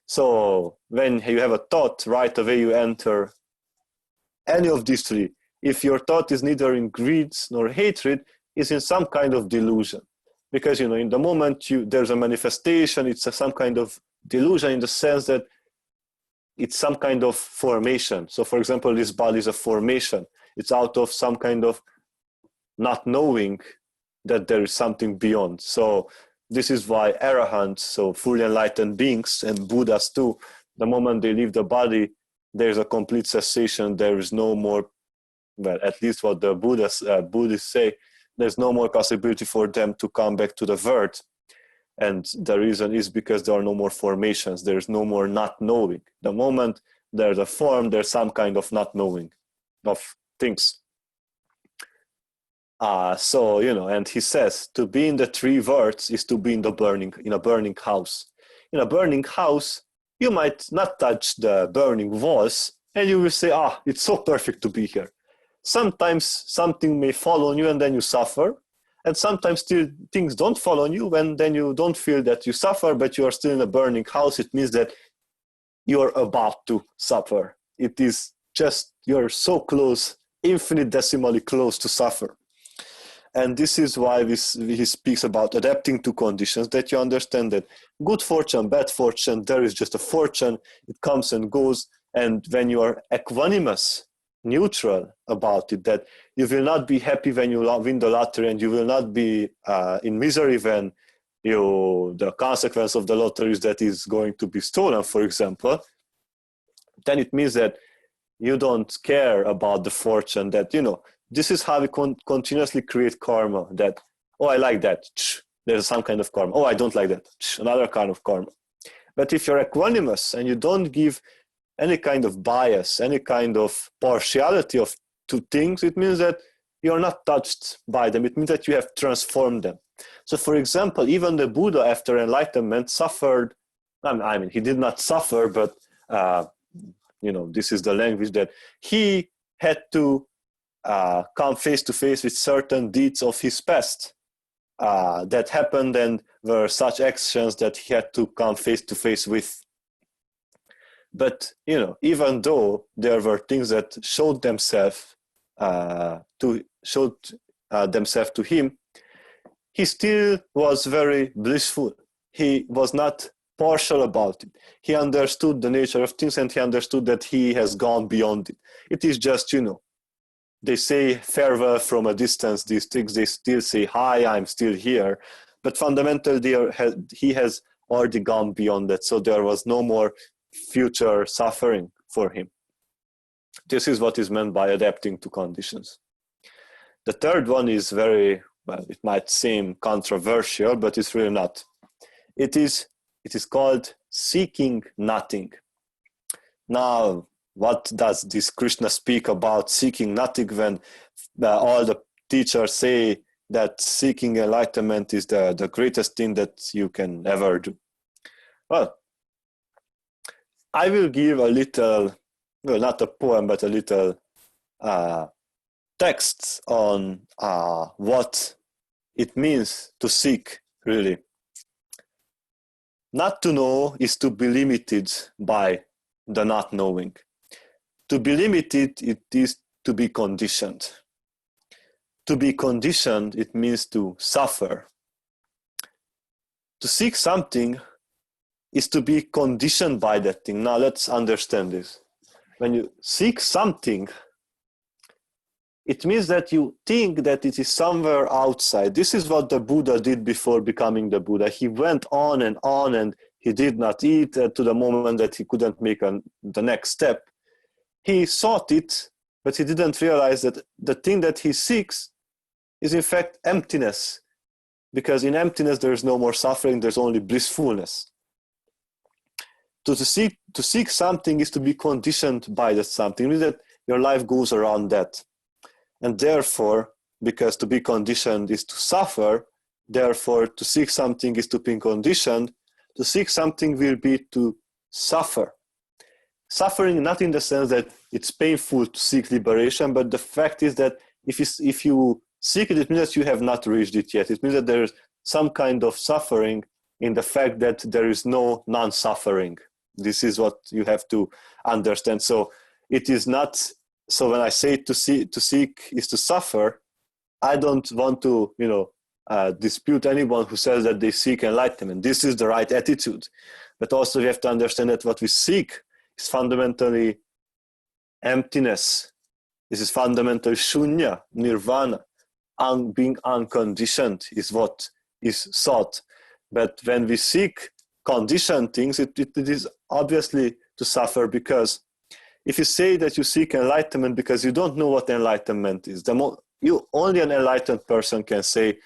So when you have a thought, right away you enter any of these three. If your thought is neither in greed nor hatred, it's in some kind of delusion. Because, in the moment there's a manifestation, it's some kind of delusion in the sense that it's some kind of formation. So for example, this body is a formation. It's out of some kind of not knowing that there is something beyond. So this is why arahants, so fully enlightened beings, and Buddhas too, the moment they leave the body, there's a complete cessation. There is no more, well, at least what the Buddhists say, there's no more possibility for them to come back to the world. And the reason is because there are no more formations. There's no more not knowing. The moment there's a form, there's some kind of not knowing of things. And he says, to be in the three worlds is to be in a burning house. In a burning house, you might not touch the burning walls, and you will say, it's so perfect to be here. Sometimes something may fall on you and then you suffer. And sometimes still things don't fall on you, and then you don't feel that you suffer, but you are still in a burning house. It means that you're about to suffer. It is just, you're so close, infinitesimally close to suffer. And this is why he speaks about adapting to conditions, that you understand that good fortune, bad fortune, there is just a fortune, it comes and goes. And when you are equanimous, neutral about it, that you will not be happy when you win the lottery, and you will not be in misery when the consequence of the lottery is that is going to be stolen, for example, then it means that you don't care about the fortune, that, this is how we continuously create karma, that, oh, I like that, there's some kind of karma. Oh, I don't like that, another kind of karma. But if you're equanimous and you don't give any kind of bias, any kind of partiality to things, it means that you're not touched by them. It means that you have transformed them. So for example, even the Buddha after enlightenment suffered. He did not suffer, but this is the language that he had to come face to face with certain deeds of his past that happened and were such actions that he had to come face to face with. But even though there were things that showed themselves to him, he still was very blissful. He was not partial about it. He understood the nature of things, and he understood that he has gone beyond it. It is just, they say farewell from a distance, these things, they still say, hi, I'm still here. But fundamentally, he has already gone beyond that. So there was no more future suffering for him. This is what is meant by adapting to conditions. The third one is very, well, it might seem controversial, but it's really not. It is called seeking nothing. Now, what does this Krishna speak about seeking nothing when all the teachers say that seeking enlightenment is the greatest thing that you can ever do? Well, I will give a little, well, not a poem, but a little text on what it means to seek, really. Not to know is to be limited by the not knowing. To be limited, it is to be conditioned. To be conditioned, it means to suffer. To seek something is to be conditioned by that thing. Now let's understand this. When you seek something, it means that you think that it is somewhere outside. This is what the Buddha did before becoming the Buddha. He went on and he did not eat to the moment that he couldn't make the next step. He sought it, but he didn't realize that the thing that he seeks is in fact emptiness. Because in emptiness there is no more suffering, there's only blissfulness. To seek something is to be conditioned by that something. It means that your life goes around that. And therefore, because to be conditioned is to suffer, therefore to seek something is to be conditioned. To seek something will be to suffer. Suffering not in the sense that it's painful to seek liberation, but the fact is that if you seek it, it means that you have not reached it yet. It means that there is some kind of suffering in the fact that there is no non-suffering. This is what you have to understand. So it is not. So when I say to seek is to suffer, I don't want to dispute anyone who says that they seek enlightenment. This is the right attitude. But also we have to understand that what we seek is fundamentally emptiness. This is fundamentally shunya, nirvana. Being unconditioned is what is sought. But when we seek conditioned things, it is obviously to suffer, because if you say that you seek enlightenment because you don't know what enlightenment is, only an enlightened person can say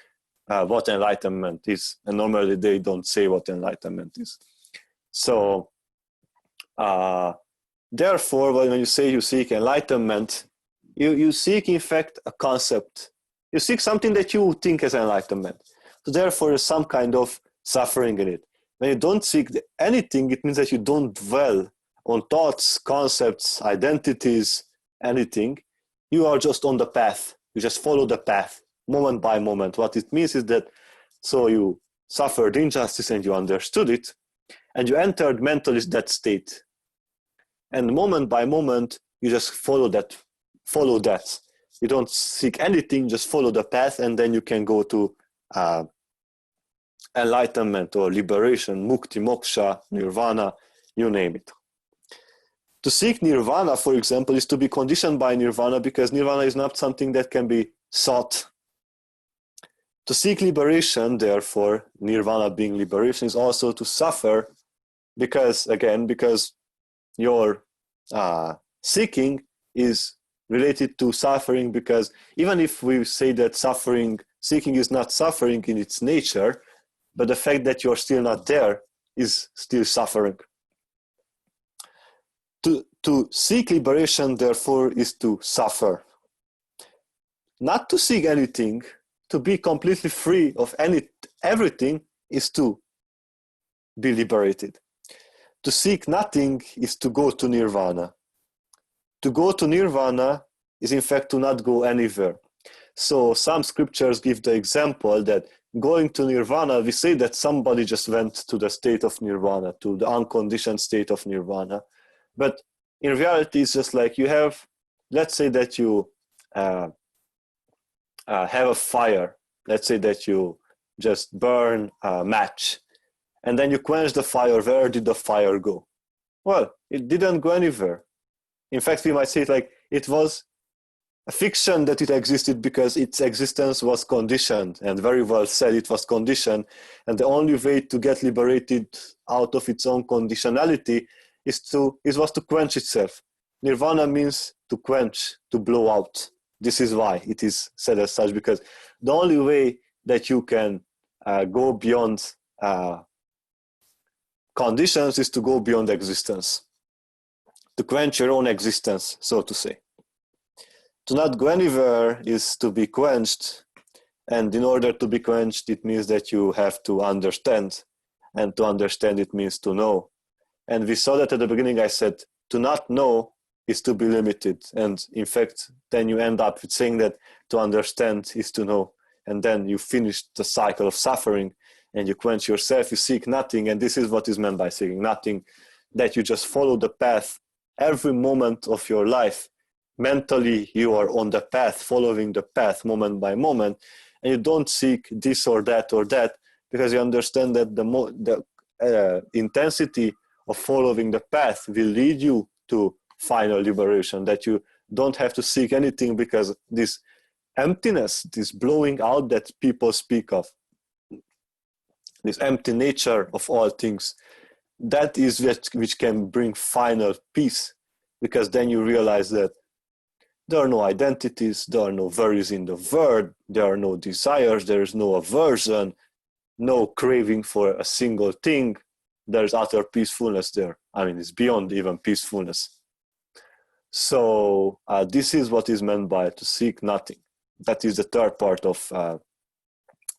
what enlightenment is, and normally they don't say what enlightenment is. So, therefore, when you say you seek enlightenment, you seek in fact a concept. You seek something that you think is enlightenment. So therefore, there's some kind of suffering in it. When you don't seek anything, it means that you don't dwell on thoughts, concepts, identities, anything. You are just on the path. You just follow the path, moment by moment. What it means is that, so you suffered injustice and you understood it, and you entered mentally that state. And moment by moment, you just follow that. You don't seek anything, just follow the path, and then you can go to enlightenment or liberation, mukti, moksha, nirvana, you name it. To seek nirvana, for example, is to be conditioned by nirvana, because nirvana is not something that can be sought. To seek liberation, therefore, nirvana being liberation, is also to suffer, because your seeking is related to suffering, because even if we say that seeking is not suffering in its nature, but the fact that you're still not there is still suffering. To seek liberation, therefore, is to suffer. Not to seek anything, to be completely free of everything, is to be liberated. To seek nothing is to go to nirvana. To go to nirvana is in fact to not go anywhere. So some scriptures give the example that going to Nirvana, we say that somebody just went to the state of Nirvana, to the unconditioned state of Nirvana. But in reality, it's just like you have, let's say that you have a fire. Let's say that you just burn a match and then you quench the fire. Where did the fire go? Well, it didn't go anywhere. In fact, we might say it like it was a fiction that it existed because its existence was conditioned, and very well said, it was conditioned. And the only way to get liberated out of its own conditionality was to quench itself. Nirvana means to quench, to blow out. This is why it is said as such, because the only way that you can go beyond conditions is to go beyond existence, to quench your own existence, so to say. To not go anywhere is to be quenched, and in order to be quenched, it means that you have to understand, and to understand it means to know. And we saw that at the beginning. I said to not know is to be limited, and in fact then you end up with saying that to understand is to know, and then you finish the cycle of suffering and you quench yourself, you seek nothing. And this is what is meant by seeking nothing, that you just follow the path every moment of your life. Mentally you are on the path, following the path moment by moment, and you don't seek this or that, because you understand that the intensity of following the path will lead you to final liberation, that you don't have to seek anything, because this emptiness, this blowing out that people speak of, this empty nature of all things, that is which can bring final peace, because then you realize that there are no identities, there are no worries in the world, there are no desires, there is no aversion, no craving for a single thing. There's utter peacefulness there. I mean, it's beyond even peacefulness. So this is what is meant by to seek nothing. That is the third part of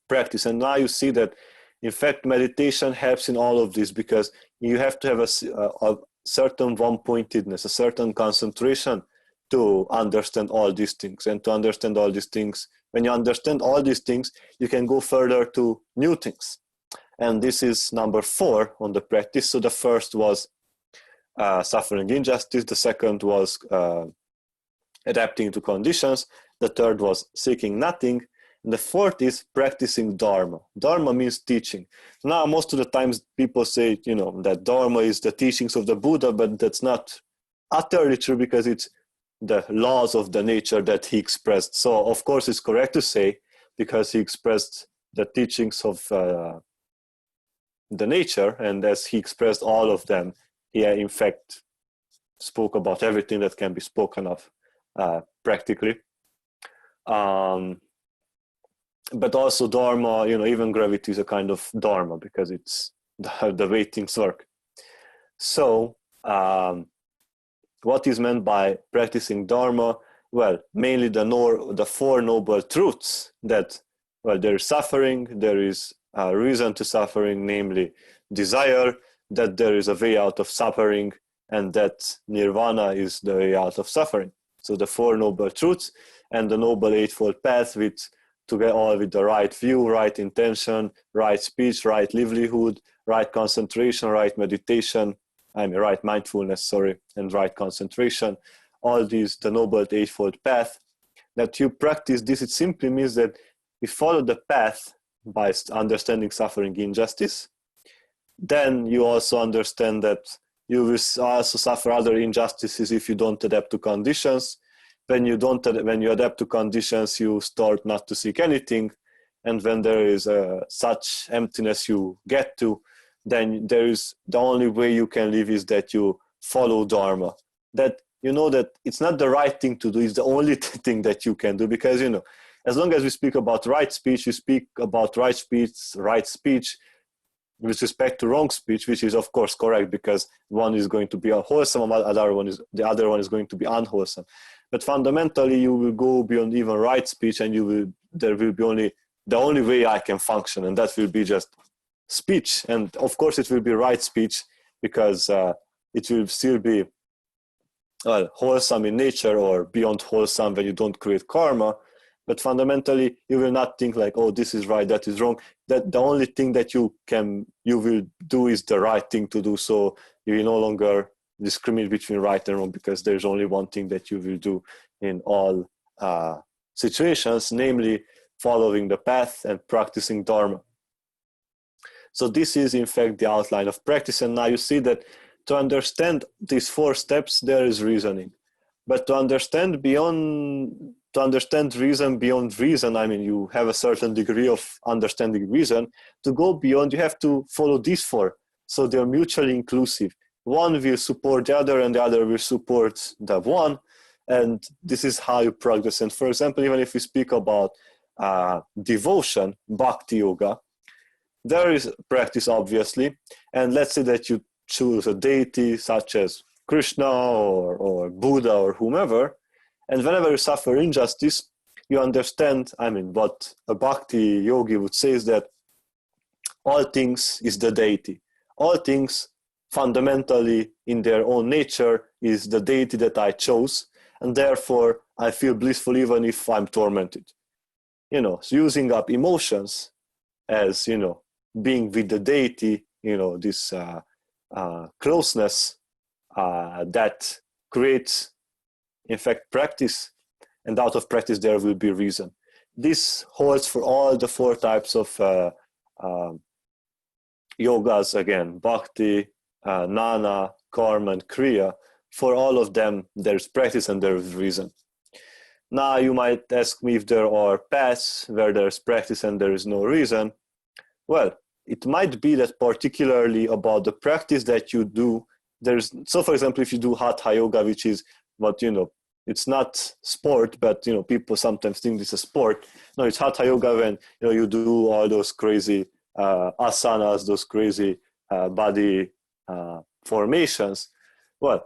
practice. And now you see that, in fact, meditation helps in all of this, because you have to have a certain one-pointedness, a certain concentration to understand all these things. And to understand all these things, when you understand all these things, you can go further to new things. And this is number 4 on the practice. So the first was suffering injustice. The second was adapting to conditions. The third was seeking nothing. And the fourth is practicing Dharma. Dharma means teaching. Now, most of the times people say, that Dharma is the teachings of the Buddha, but that's not utterly true, because it's the laws of the nature that he expressed. So, of course, it's correct to say, because he expressed the teachings of the nature, and as he expressed all of them, he in fact spoke about everything that can be spoken of practically. But also Dharma, even gravity is a kind of Dharma, because it's the way things work. So what is meant by practicing Dharma? Well, mainly the 4 noble truths that, there is suffering, there is a reason to suffering, namely desire, that there is a way out of suffering, and that Nirvana is the way out of suffering. So the 4 noble truths and the noble eightfold path, to get all with the right view, right intention, right speech, right livelihood, right concentration, right meditation, right mindfulness, and right concentration. All these, the noble eightfold path, that you practice this, it simply means that you follow the path by understanding suffering injustice. Then you also understand that you will also suffer other injustices if you don't adapt to conditions. When you adapt to conditions, you start not to seek anything. And when there is such emptiness you get to, then there is the only way you can live is that you follow Dharma. That that it's not the right thing to do, it's the only thing that you can do, because as long as we speak about right speech, we speak about right speech with respect to wrong speech, which is of course correct, because one is going to be wholesome, the other one is going to be unwholesome. But fundamentally, you will go beyond even right speech, and there will be only the only way I can function, and that will be just speech. And of course, it will be right speech, because it will still be well, wholesome in nature or beyond wholesome when you don't create karma. But fundamentally, you will not think like, oh, this is right, that is wrong. That the only thing that you will do is the right thing to do. So you will no longer discriminate between right and wrong, because there's only one thing that you will do in all situations, namely following the path and practicing Dharma. So this is in fact the outline of practice. And now you see that to understand these 4 steps, there is reasoning. But to understand reason beyond reason, I mean, you have a certain degree of understanding reason. To go beyond, you have to follow these 4. So they're mutually inclusive. One will support the other, and the other will support the one. And this is how you progress. And for example, even if we speak about devotion, bhakti yoga, there is practice, obviously. And let's say that you choose a deity such as Krishna or Buddha or whomever, and whenever you suffer injustice, you understand, I mean, what a bhakti yogi would say is that all things is the deity. All things fundamentally in their own nature is the deity that I chose, and therefore I feel blissful even if I'm tormented. You know, so using up emotions as, you know, being with the deity, you know, this closeness that creates, in fact, practice, and out of practice there will be reason. This holds for all the 4 types of yogas, again, bhakti, jnana, karma, and kriya. For all of them, there's practice and there is reason. Now you might ask me if there are paths where there's practice and there is no reason. Well, it might be that particularly about the practice that you do, so for example, if you do hatha yoga, which is what, you know, it's not sport, but, you know, people sometimes think it's a sport. No, it's hatha yoga when, you know, you do all those crazy asanas, those crazy body formations. Well,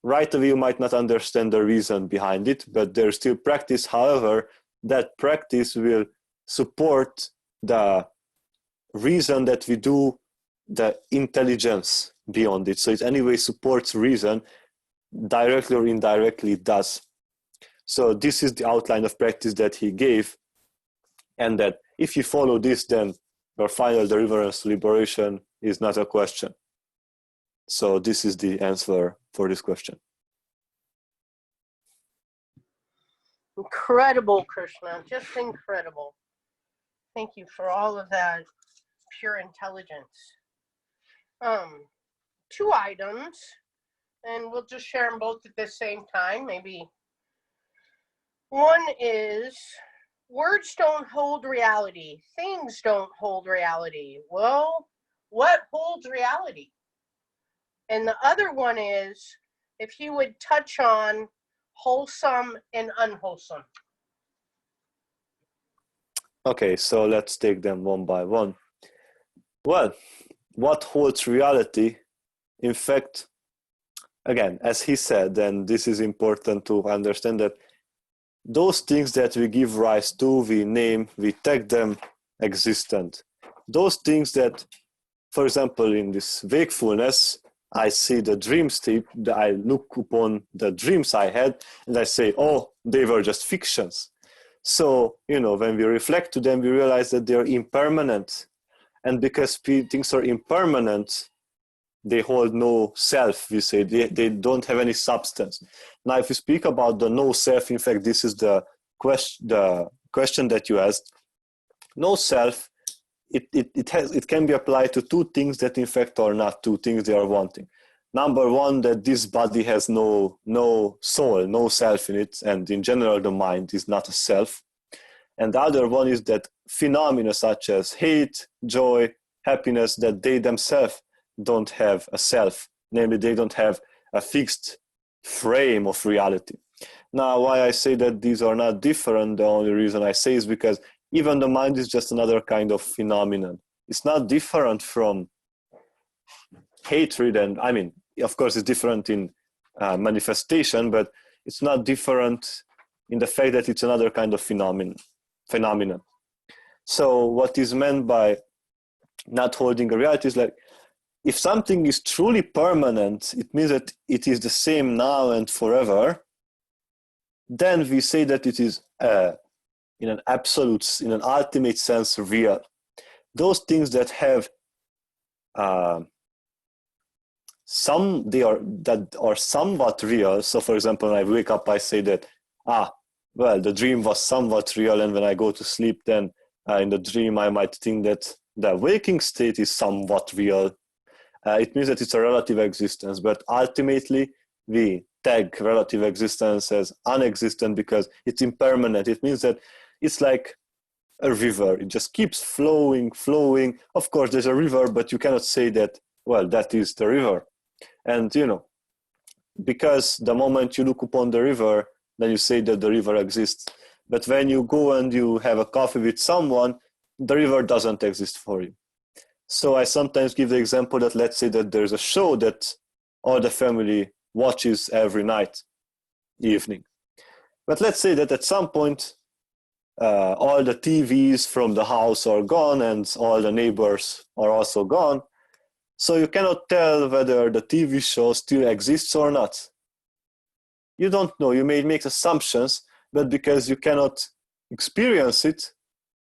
right away you might not understand the reason behind it, but there's still practice. However, that practice will support the reason that we do, the intelligence beyond it. So it anyway supports reason, directly or indirectly it does. So this is the outline of practice that he gave, and that if you follow this, then your final deliverance, liberation is not a question. So this is the answer for this question. Incredible, Krishna, just incredible. Thank you for all of that pure intelligence. 2 items, and we'll just share them both at the same time, maybe. One is, words don't hold reality. Things don't hold reality. Well, what holds reality? And the other one is, if you would touch on wholesome and unwholesome. Okay, so let's take them one by one. Well, what holds reality? In fact, again, as he said, and this is important to understand, that those things that we give rise to, we name, we take them existent. Those things that, for example, in this wakefulness, I see the dream state, I look upon the dreams I had, and I say, oh, they were just fictions. So, you know, when we reflect to them, we realize that they're impermanent. And because things are impermanent, they hold no self, we say. They don't have any substance. Now, if you speak about the no self, in fact, this is the question that you asked. No self, it can be applied to 2 things that in fact are not 2 things, they are one thing. Number one, that this body has no soul, no self in it, and in general the mind is not a self. And the other one is that phenomena such as hate, joy, happiness, that they themselves don't have a self, namely they don't have a fixed frame of reality. Now, why I say that these are not different, the only reason I say is because even the mind is just another kind of phenomenon. It's not different from hatred, and I mean, of course it's different in manifestation, but it's not different in the fact that it's another kind of phenomenon. So what is meant by not holding a reality is like, if something is truly permanent, it means that it is the same now and forever, then we say that it is in an absolute, in an ultimate sense, real. Those things that have that are somewhat real. So for example, when I wake up, I say that, well, the dream was somewhat real, and when I go to sleep, then in the dream, I might think that the waking state is somewhat real. It means that it's a relative existence, but ultimately we tag relative existence as unexistent because it's impermanent. It means that it's like a river. It just keeps flowing. Of course, there's a river, but you cannot say that, well, that is the river. And, because the moment you look upon the river, then you say that the river exists. But when you go and you have a coffee with someone, the river doesn't exist for you. So I sometimes give the example that, let's say that there's a show that all the family watches every night, evening. But let's say that at some point, all the TVs from the house are gone and all the neighbors are also gone. So you cannot tell whether the TV show still exists or not. You don't know. You may make assumptions, but because you cannot experience it,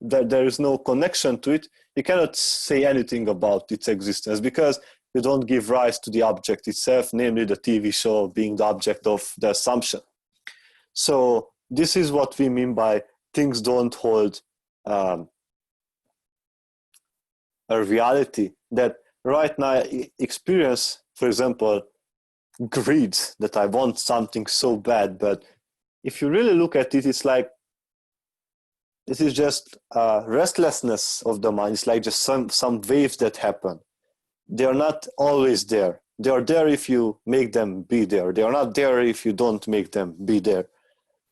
that there is no connection to it, you cannot say anything about its existence because you don't give rise to the object itself, namely the TV show being the object of the assumption. So this is what we mean by things don't hold a reality. That right now I experience, for example, greed, that I want something so bad, but if you really look at it, it's like this is just restlessness of the mind. It's like just some waves that happen. They are not always there. They are there if you make them be there. They are not there if you don't make them be there.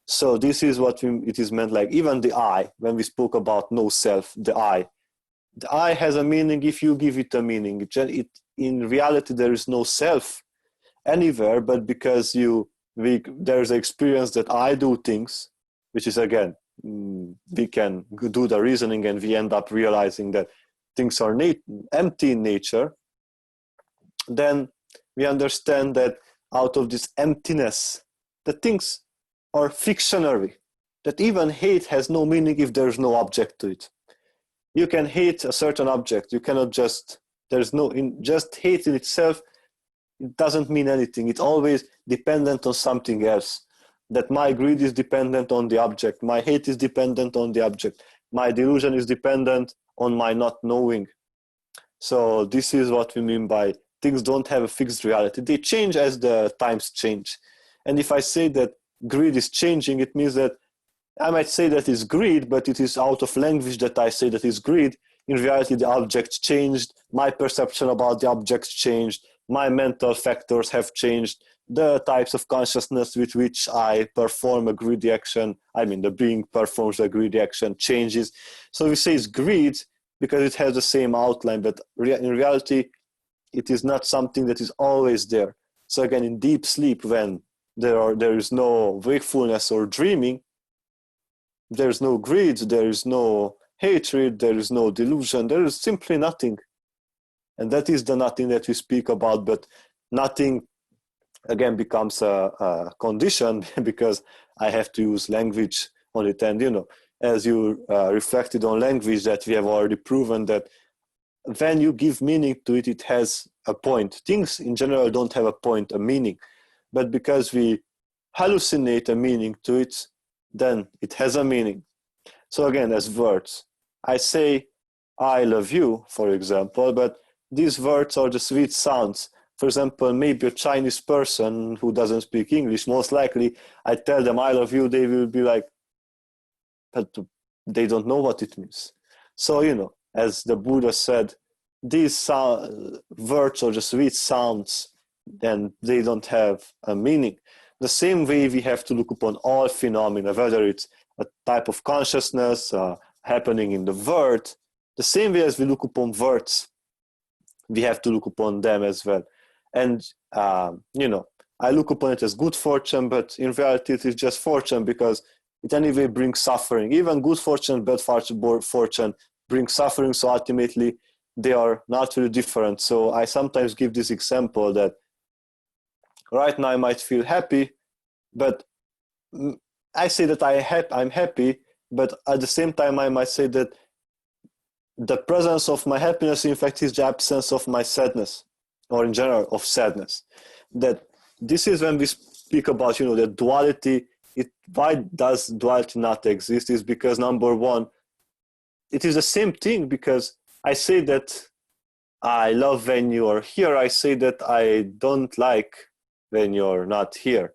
So this is what it is meant like. Even the I, when we spoke about no self, the I has a meaning if you give it a meaning. In reality, there is no self anywhere, but because there's an experience that I do things, which is again, we can do the reasoning and we end up realizing that things are empty in nature. Then we understand that out of this emptiness, the things are fictionary, that even hate has no meaning if there's no object to it. You can hate a certain object. You cannot just hate in itself. It doesn't mean anything. It's always dependent on something else. That my greed is dependent on the object. My hate is dependent on the object. My delusion is dependent on my not knowing. So this is what we mean by things don't have a fixed reality. They change as the times change. And if I say that greed is changing, it means that I might say that it's greed, but it is out of language that I say that it's greed. In reality, the object changed. My perception about the object changed. My mental factors have changed. The types of consciousness with which I perform a greedy action, the being performs a greedy action changes. So we say it's greed because it has the same outline, but in reality, it is not something that is always there. So again, in deep sleep, when there is no wakefulness or dreaming, there is no greed, there is no hatred, there is no delusion, there is simply nothing. And that is the nothing that we speak about, but nothing again becomes a condition because I have to use language on it. And as you reflected on language, that we have already proven that when you give meaning to it, it has a point. Things in general don't have a point, a meaning, but because we hallucinate a meaning to it, then it has a meaning. So again, as words, I say I love you, for example, but these words are the sweet sounds. For example, maybe a Chinese person who doesn't speak English, most likely I tell them I love you, they will be like, but they don't know what it means. So, as the Buddha said, these words are the sweet sounds and they don't have a meaning. The same way we have to look upon all phenomena, whether it's a type of consciousness happening in the world, the same way as we look upon words, we have to look upon them as well. And, I look upon it as good fortune, but in reality it is just fortune because it anyway brings suffering. Even good fortune, bad fortune brings suffering. So ultimately they are not really different. So I sometimes give this example that right now I might feel happy, but I say that I'm happy, but at the same time I might say that the presence of my happiness in fact is the absence of my sadness, or in general of sadness. That this is when we speak about, the duality. Why does duality not exist? Is because, number one, it is the same thing, because I say that I love when you are here. I say that I don't like when you're not here.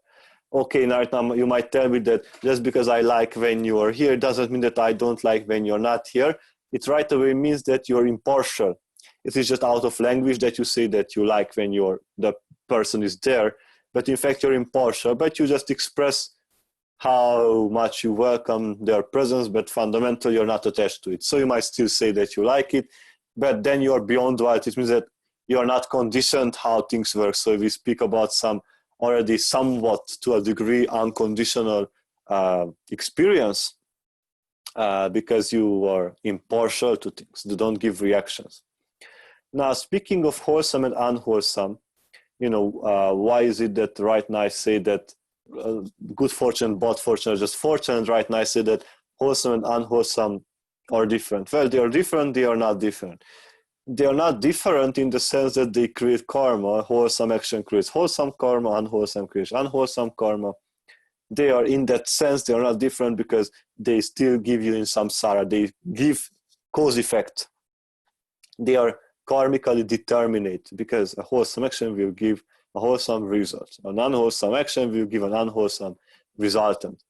Okay, now you might tell me that just because I like when you are here doesn't mean that I don't like when you're not here. It right away means that you're impartial. It is just out of language that you say that you like when the person is there, but in fact you're impartial, but you just express how much you welcome their presence, but fundamentally you're not attached to it. So you might still say that you like it, but then you're beyond duality. It means that you're not conditioned how things work. So we speak about some already somewhat, to a degree, unconditional experience, because you are impartial to things. You don't give reactions. Now, speaking of wholesome and unwholesome, why is it that right now I say that good fortune, bad fortune are just fortune, and right now I say that wholesome and unwholesome are different? Well, they are different, they are not different. They are not different in the sense that they create karma. Wholesome action creates wholesome karma, unwholesome creates unwholesome karma. They are, in that sense, they are not different because they still give you in samsara. They give cause effect. They are karmically determinate, because a wholesome action will give a wholesome result. An unwholesome action will give an unwholesome resultant.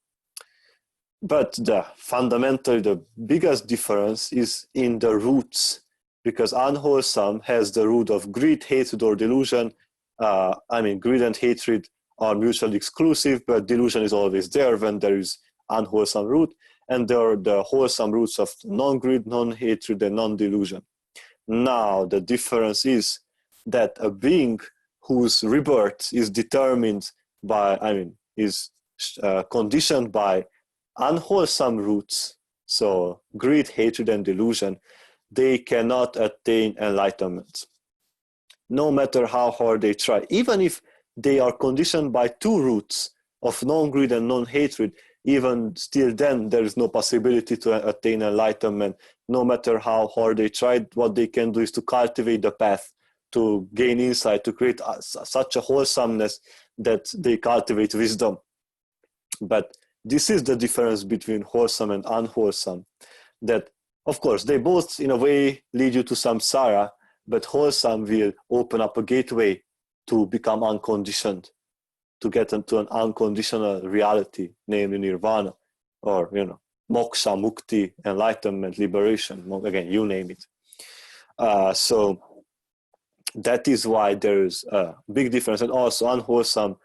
But fundamentally, the biggest difference is in the roots, because unwholesome has the root of greed, hatred, or delusion. Greed and hatred are mutually exclusive, but delusion is always there when there is unwholesome root, and there are the wholesome roots of non-greed, non-hatred, and non-delusion. Now, the difference is that a being whose rebirth is determined by, is conditioned by unwholesome roots, so greed, hatred, and delusion, they cannot attain enlightenment. No matter how hard they try, even if they are conditioned by two roots of non-greed and non-hatred, even still then there is no possibility to attain enlightenment. No matter how hard they try, what they can do is to cultivate the path, to gain insight, to create such a wholesomeness that they cultivate wisdom. But this is the difference between wholesome and unwholesome, that of course they both in a way lead you to samsara, but wholesome will open up a gateway to become unconditioned, to get into an unconditional reality, namely nirvana, or moksha, mukti, enlightenment, liberation, again, you name it. So that is why there is a big difference. And also unwholesome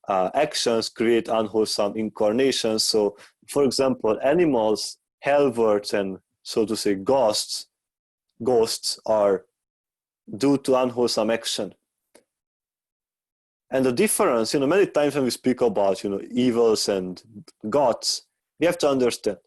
actions create unwholesome incarnations. So for example, animals, hellworts, and so to say ghosts are due to unwholesome action. And the difference, many times when we speak about, evils and gods, we have to understand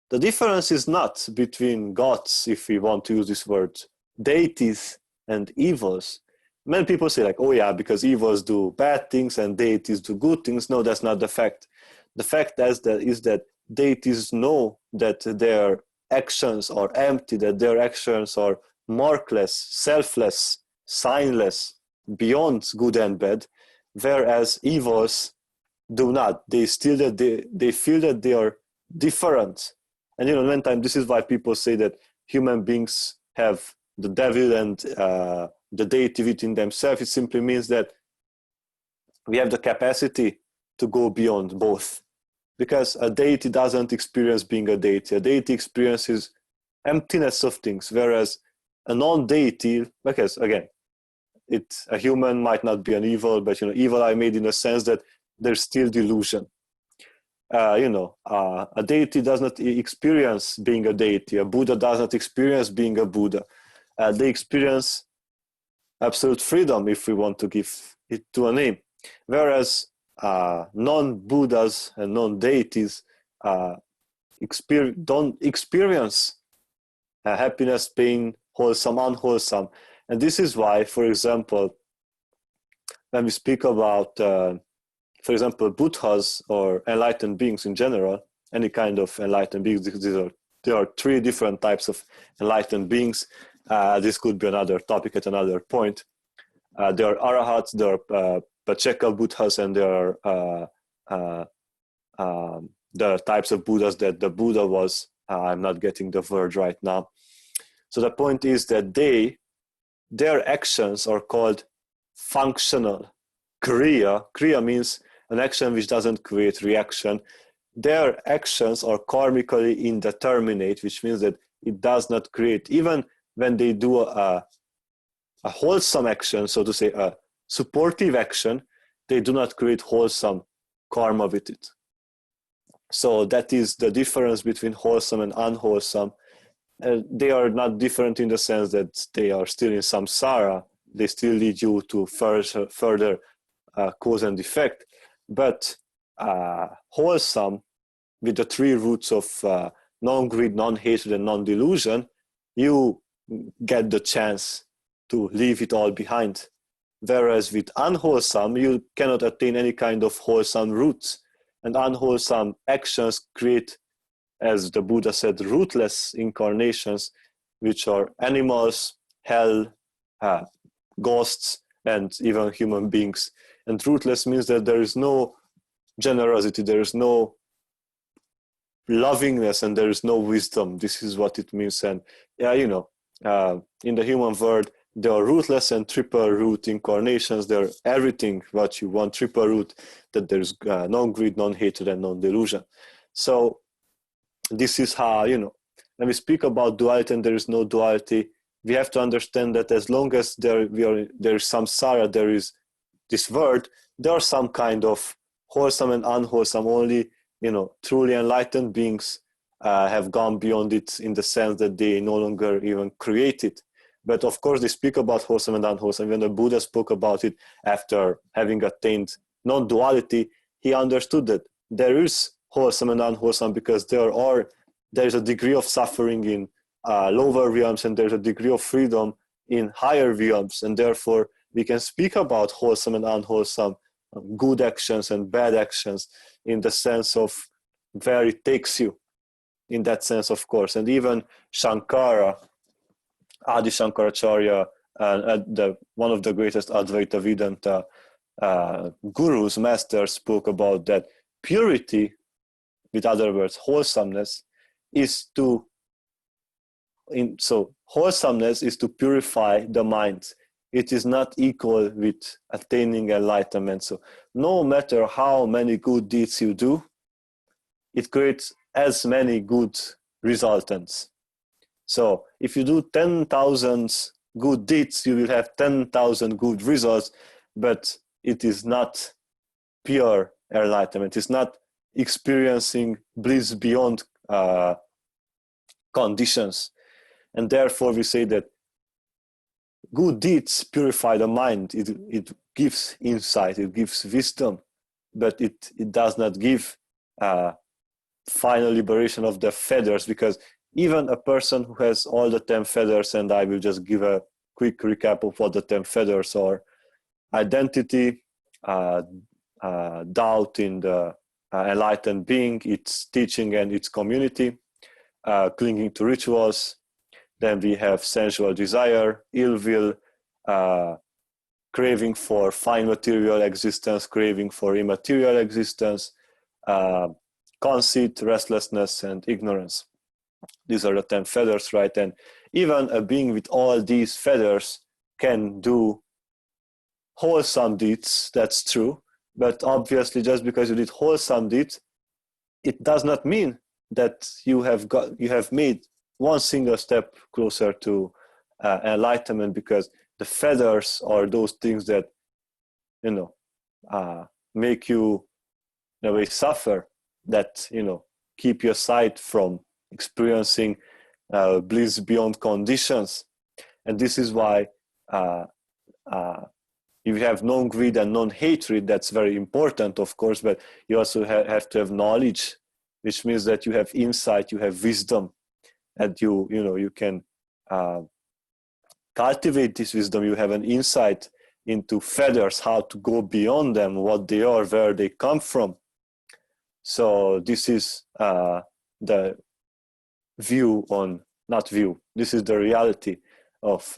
the difference is not between gods, if we want to use this word, deities and evils. Many people say like, oh yeah, because evils do bad things and deities do good things. No, that's not the fact. The fact is that deities know that their actions are empty, that their actions are markless, selfless, signless, beyond good and bad, whereas evils do not. They feel that they are different. And many times this is why people say that human beings have the devil and the deity within themselves. It simply means that we have the capacity to go beyond both, because a deity doesn't experience being a deity. A deity experiences emptiness of things, whereas a non-deity, because again, a human might not be an evil, but evil I made in the sense that there's still delusion. A deity does not experience being a deity. A Buddha does not experience being a Buddha. They experience absolute freedom, if we want to give it to a name. Whereas non-Buddhas and non-deities don't experience happiness, pain, wholesome, unwholesome. And this is why, for example, when we speak about, for example, Buddhas or enlightened beings in general, any kind of enlightened beings, there are three different types of enlightened beings. This could be another topic at another point. There are arahats, there are Pacceka Buddhas, and there are the types of Buddhas that the Buddha was. I'm not getting the word right now. So the point is that their actions are called functional. Kriya means an action which doesn't create reaction. Their actions are karmically indeterminate, which means that it does not create. Even when they do a wholesome action, so to say, a supportive action, they do not create wholesome karma with it. So that is the difference between wholesome and unwholesome. They are not different in the sense that they are still in samsara. They still lead you to further cause and effect. But wholesome, with the three roots of non-greed, non-hatred, and non-delusion, you get the chance to leave it all behind. Whereas with unwholesome, you cannot attain any kind of wholesome roots. And unwholesome actions create, as the Buddha said, rootless incarnations, which are animals, hell, ghosts, and even human beings. And rootless means that there is no generosity, there is no lovingness, and there is no wisdom. This is what it means. And in the human world, there are rootless and triple root incarnations. There are everything what you want, triple root, that there is non-greed, non-hatred, and non-delusion. So this is how, when we speak about duality and there is no duality, we have to understand that as long as there is samsara, there is this world, there are some kind of wholesome and unwholesome. Only, truly enlightened beings have gone beyond it in the sense that they no longer even create it. But of course, they speak about wholesome and unwholesome. When the Buddha spoke about it after having attained non-duality, he understood that there is wholesome and unwholesome because there is a degree of suffering in lower realms and there's a degree of freedom in higher realms. And therefore, we can speak about wholesome and unwholesome, good actions and bad actions in the sense of where it takes you, in that sense, of course. And even Shankara, Adi Shankaracharya, one of the greatest Advaita Vedanta gurus, masters, spoke about that purity, with other words, wholesomeness, is to purify the mind. It is not equal with attaining enlightenment. So no matter how many good deeds you do, it creates as many good resultants. So if you do 10,000 good deeds, you will have 10,000 good results, but it is not pure enlightenment. It's not experiencing bliss beyond conditions. And therefore we say that good deeds purify the mind. It gives insight, it gives wisdom, but it does not give final liberation of the fetters, because even a person who has all the 10 fetters, and I will just give a quick recap of what the 10 fetters are: identity, doubt in the enlightened being, its teaching and its community, clinging to rituals. Then we have sensual desire, ill will, craving for fine material existence, craving for immaterial existence, conceit, restlessness, and ignorance. These are the 10 fetters, right? And even a being with all these fetters can do wholesome deeds, that's true. But obviously, just because you did wholesome deeds, it does not mean that you have made one single step closer to enlightenment, because the fetters are those things that make you in a way suffer, that keep you aside from experiencing bliss beyond conditions. And this is why you have non-greed and non-hatred. That's very important, of course, but you also have to have knowledge, which means that you have insight, you have wisdom, and you can cultivate this wisdom, you have an insight into fetters, how to go beyond them, what they are, where they come from. So this is the view on, not view, this is the reality of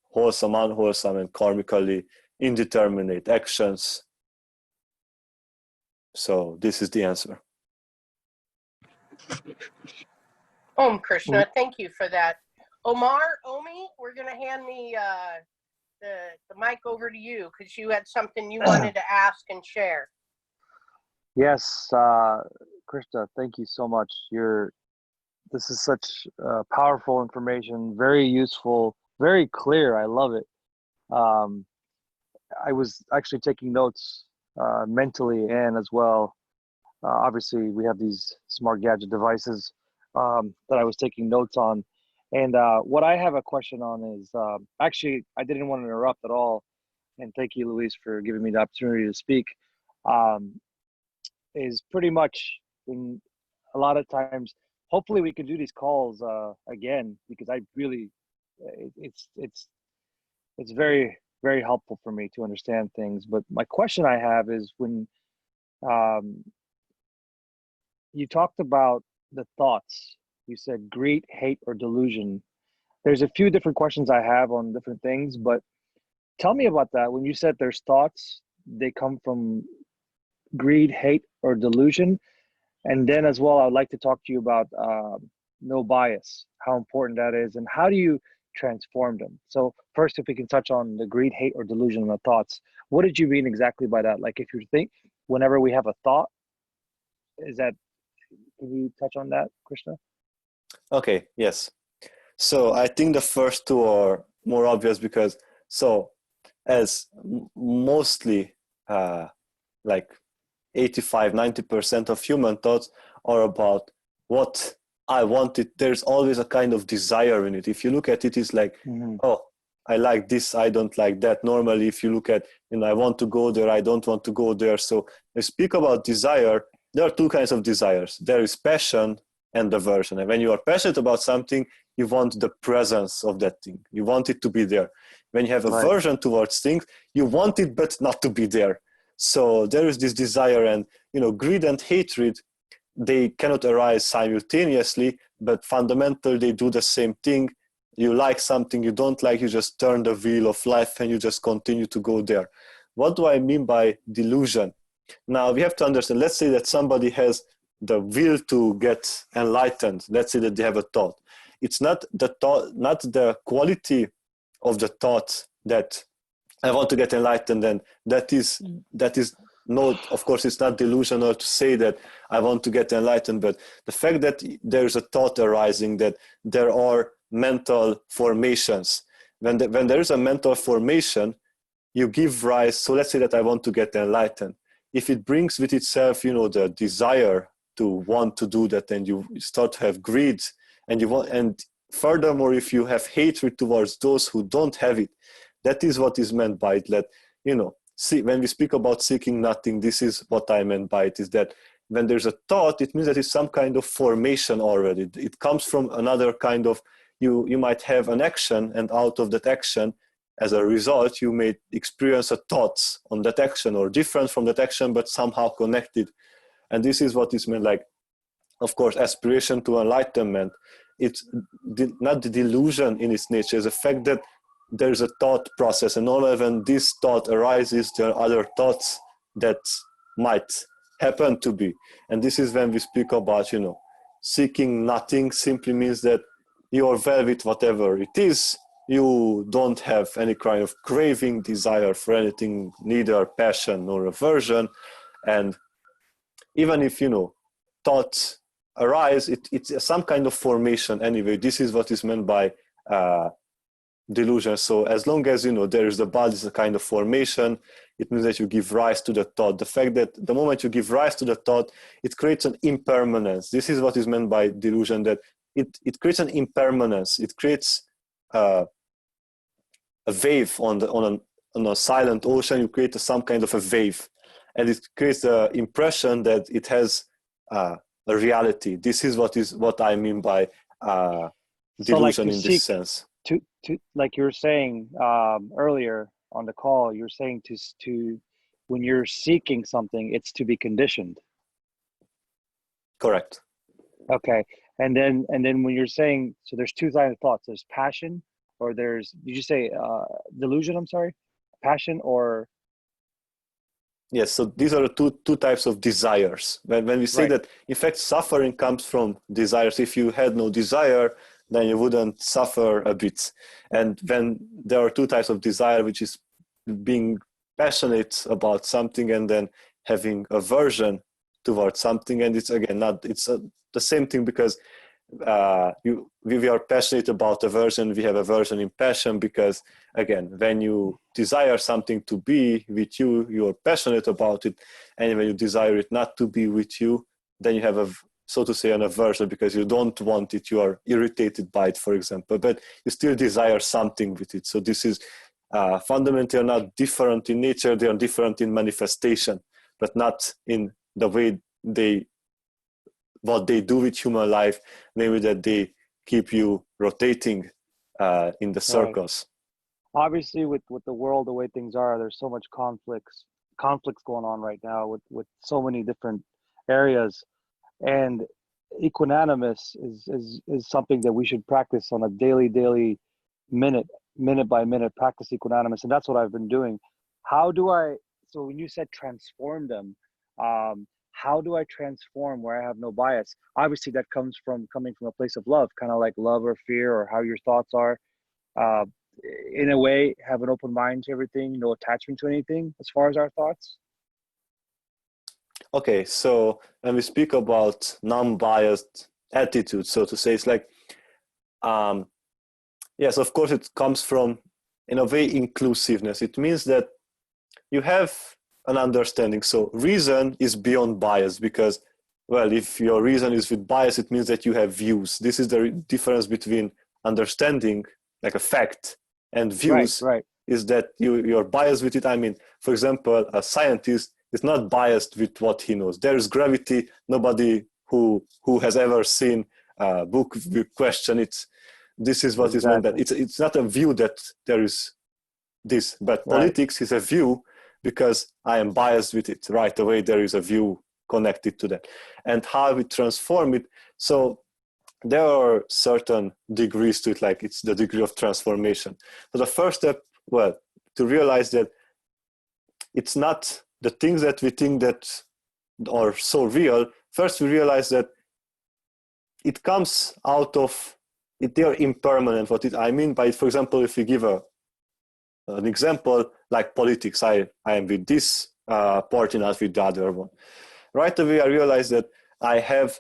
wholesome, unwholesome, and karmically indeterminate actions. So this is the answer. Om Krishna, thank you for that. Omi, we're going to hand the mic over to you because you had something you wanted to ask and share. Yes, Krishna, thank you so much. This is such powerful information, very useful, very clear. I love it. I was actually taking notes mentally and as well. Obviously, we have these smart gadget devices that I was taking notes on. And what I have a question on is, actually, I didn't want to interrupt at all. And thank you, Luis, for giving me the opportunity to speak. Is pretty much when a lot of times, hopefully we can do these calls again, because I really, it's very, very helpful for me to understand things. But my question I have is when you talked about the thoughts, you said greed, hate, or delusion. There's a few different questions I have on different things, but tell me about that. When you said there's thoughts, they come from greed, hate, or delusion. And then as well, I'd like to talk to you about no bias, how important that is, and how do you transform them? So first, if we can touch on the greed, hate, or delusion and the thoughts, what did you mean exactly by that? Like if you think, whenever we have a thought, is that, can you touch on that, Krishna? Okay, yes. So I think the first two are more obvious because, so as mostly like 85-90% of human thoughts are about what I wanted. There's always a kind of desire in it. If you look at it, it's like, oh, I like this, I don't like that. Normally, if you look at, I want to go there, I don't want to go there. So I speak about desire. There are two kinds of desires. There is passion and aversion. And when you are passionate about something, you want the presence of that thing. You want it to be there. When you have aversion towards things, you want it but not to be there. So there is this desire, and greed and hatred, they cannot arise simultaneously, but fundamentally they do the same thing. You like something you don't like, you just turn the wheel of life and you just continue to go there. What do I mean by delusion? Now we have to understand, let's say that somebody has the will to get enlightened. Let's say that they have a thought. It's not the thought, not the quality of the thought that I want to get enlightened, and that is not, of course, it's not delusional to say that I want to get enlightened, but the fact that there's a thought arising, that there are mental formations. When there is a mental formation, you give rise. So let's say that I want to get enlightened. If it brings with itself, the desire to want to do that, and you start to have greed, and furthermore, if you have hatred towards those who don't have it, that is what is meant by it. That, see, when we speak about seeking nothing, this is what I meant by it, is that when there's a thought, it means that it's some kind of formation already. It comes from another kind of, you might have an action, and out of that action, as a result, you may experience a thoughts on that action, or different from that action, but somehow connected. And this is what is meant, like, of course, aspiration to enlightenment. It's not the delusion in its nature, it's the fact that there's a thought process, and normally when this thought arises, there are other thoughts that might happen to be. And this is when we speak about, seeking nothing simply means that you are well with whatever it is. You don't have any kind of craving, desire for anything, neither passion nor aversion. And even if, thoughts arise, it's some kind of formation anyway. This is what is meant by delusion. So as long as there is the body is a kind of formation, it means that you give rise to the thought. The fact that the moment you give rise to the thought, it creates an impermanence. This is what is meant by delusion, that it creates an impermanence. It creates a wave on a silent ocean. You create some kind of a wave, and it creates the impression that it has a reality. This is what I mean by delusion, in this sense. to like you were saying earlier on the call, you're saying to when you're seeking something, it's to be conditioned. Correct. Okay. And then when you're saying, so there's two kinds of thoughts. There's passion, or there's, did you say delusion? I'm sorry, passion or. Yes, so these are the two types of desires. When we say that, in fact, suffering comes from desires. If you had no desire, then you wouldn't suffer a bit. And when there are two types of desire, which is being passionate about something and then having aversion towards something. And it's again, the same thing, because we are passionate about aversion, we have aversion in passion, because again, when you desire something to be with you, you're passionate about it, and when you desire it not to be with you, then you have so to say an aversion, because you don't want it, you are irritated by it, for example, but you still desire something with it. So this is fundamentally not different in nature, they are different in manifestation, but not in the way what they do with human life, maybe that they keep you rotating in the circles. Right. Obviously, with the world, the way things are, there's so much conflicts going on right now with so many different areas, and equanimous is something that we should practice on a daily, minute by minute, practice equanimous, and that's what I've been doing. So when you said transform them, how do I transform where I have no bias? Obviously, that comes from coming from a place of love, kind of like love or fear, or how your thoughts are. In a way, have an open mind to everything, no attachment to anything as far as our thoughts. Okay, so when we speak about non-biased attitude, so to say, it's like, yes, of course, it comes from, in a way, inclusiveness. It means that you have an understanding. So reason is beyond bias, because, well, if your reason is with bias, it means that you have views. This is the difference between understanding, like a fact, and views, right. Is that you're biased with it. I mean, for example, a scientist is not biased with what he knows. There is gravity. Nobody who has ever seen a book will question it. This is what is meant, that it's not a view that there is this, but politics is a view, because I am biased with it. Right away, there is a view connected to that. And how we transform it. So there are certain degrees to it, like it's the degree of transformation. So the first step, well, to realize that it's not the things that we think that are so real. First, we realize that it comes out of it. They are impermanent. I mean by it, for example, if we give an example like politics, I am with this party, not with the other one. Right away, I realize that I have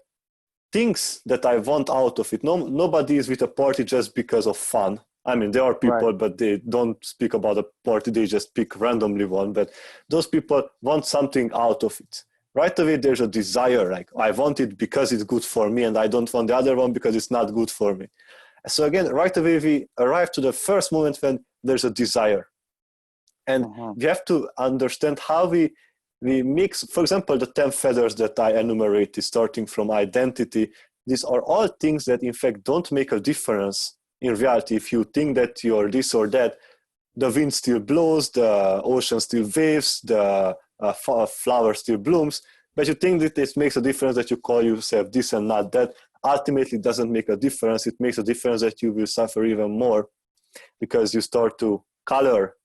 things that I want out of it. Nobody is with a party just because of fun. I mean, there are people, but they don't speak about a party. They just pick randomly one. But those people want something out of it. Right away, there's a desire, like I want it because it's good for me, and I don't want the other one because it's not good for me. So again, right away, we arrive to the first moment when there's a desire. And we have to understand how we mix, for example, the 10 feathers that I enumerated, starting from identity. These are all things that, in fact, don't make a difference in reality. If you think that you're this or that, the wind still blows, the ocean still waves, the flower still blooms, but you think that it makes a difference that you call yourself this and not that. Ultimately, it doesn't make a difference. It makes a difference that you will suffer even more, because you start to color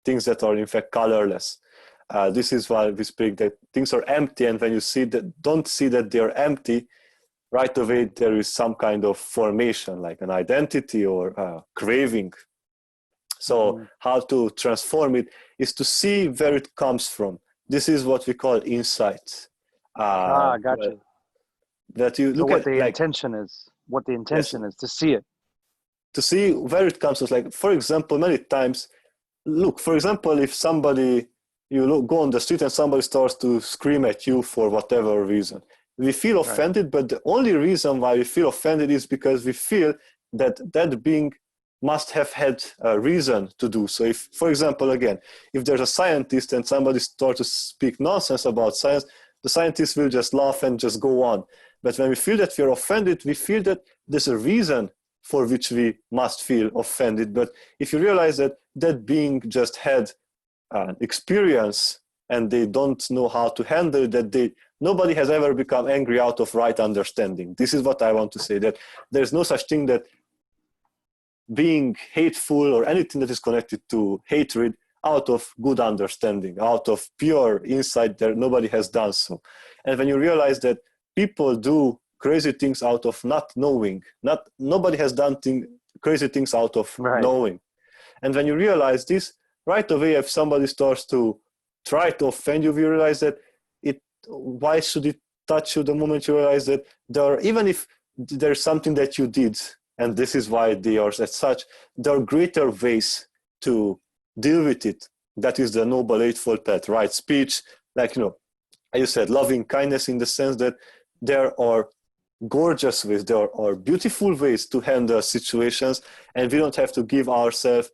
things that are in fact colorless. This is why we speak that things are empty, and when you don't see that they're empty, right away there is some kind of formation, like an identity or craving. So how to transform it is to see where it comes from. This is what we call insight. Gotcha. That you look what at, the like, intention is. What the intention is to see it. To see where it comes from. Like, for example, many times, look, for example, if go on the street and somebody starts to scream at you for whatever reason, we feel offended, but the only reason why we feel offended is because we feel that that being must have had a reason to do so. If, for example, again, if there's a scientist and somebody starts to speak nonsense about science, the scientist will just laugh and just go on. But when we feel that we're offended, we feel that there's a reason for which we must feel offended. But if you realize that that being just had an experience and they don't know how to handle it, that nobody has ever become angry out of right understanding. This is what I want to say, that there's no such thing that being hateful or anything that is connected to hatred out of good understanding, out of pure insight, that nobody has done so. And when you realize that people do crazy things out of not knowing, nobody has done crazy things out of knowing. And when you realize this, right away, if somebody starts to try to offend you, you realize that why should it touch you the moment you realize that even if there's something that you did, and this is why they are as such, there are greater ways to deal with it. That is the Noble Eightfold Path, right speech, like, as you said, loving kindness, in the sense that there are gorgeous ways, there are beautiful ways to handle situations, and we don't have to give ourselves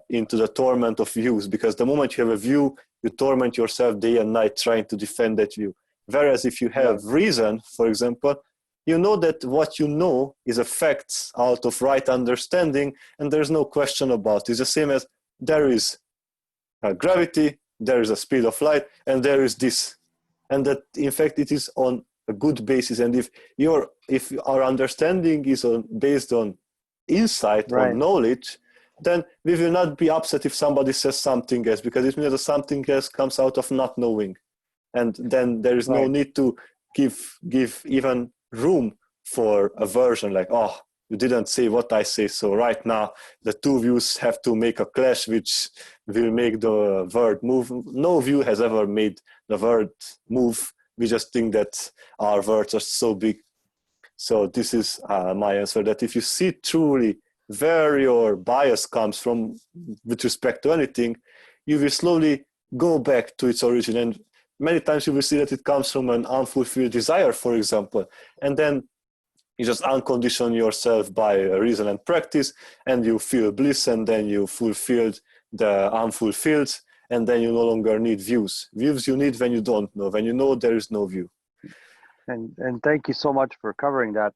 into the torment of views, because the moment you have a view, you torment yourself day and night trying to defend that view. Whereas if you have reason, for example, you know that what you know is a fact out of right understanding, and there's no question about it. It's the same as there is gravity, there is a speed of light, and there is this. And that, in fact, it is on a good basis. And if our understanding is based on insight, on knowledge, then we will not be upset if somebody says something else, because it means that something else comes out of not knowing. And then there is no need to give even room for aversion, like, oh, you didn't say what I say, so right now the two views have to make a clash which will make the word move. No view has ever made the word move. We just think that our words are so big. So this is my answer, that if you see truly where your bias comes from with respect to anything, you will slowly go back to its origin. And many times you will see that it comes from an unfulfilled desire, for example. And then you just uncondition yourself by reason and practice, and you feel bliss, and then you fulfilled the unfulfilled, and then you no longer need views. Views you need when you don't know. When you know, there is no view. And thank you so much for covering that.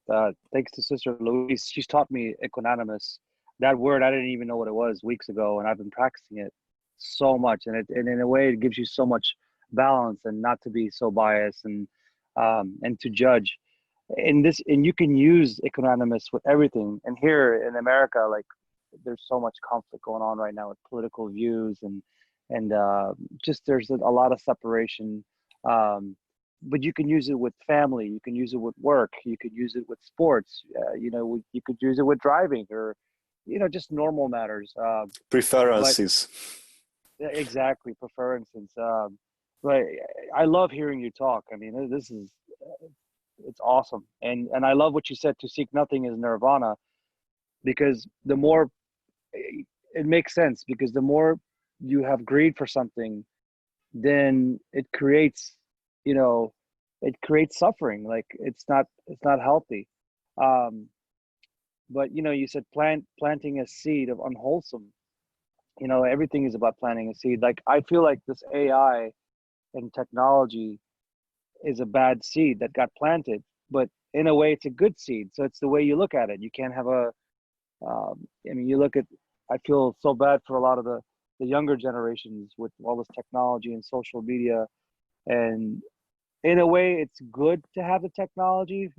Thanks to Sister Louise. She's taught me equanimous. That word, I didn't even know what it was weeks ago, and I've been practicing it so much. And in a way, it gives you so much balance, and not to be so biased and to judge. And you can use equanimous with everything. And here in America, like, there's so much conflict going on right now with political views, and just there's a lot of separation. But you can use it with family, you can use it with work, you could use it with sports, you could use it with driving, or just normal matters. Preferences. Exactly, preferences. But I love hearing you talk. I mean, this is it's awesome, and I love what you said. To seek nothing is nirvana, because the more it makes sense, because the more you have greed for something, then it creates suffering. Like, it's not healthy. But you said planting a seed of unwholesome. Everything is about planting a seed. Like, I feel like this AI and technology is a bad seed that got planted, but in a way it's a good seed. So it's the way you look at it. You can't have I feel so bad for a lot of the younger generations with all this technology and social media. And in a way, it's good to have the technology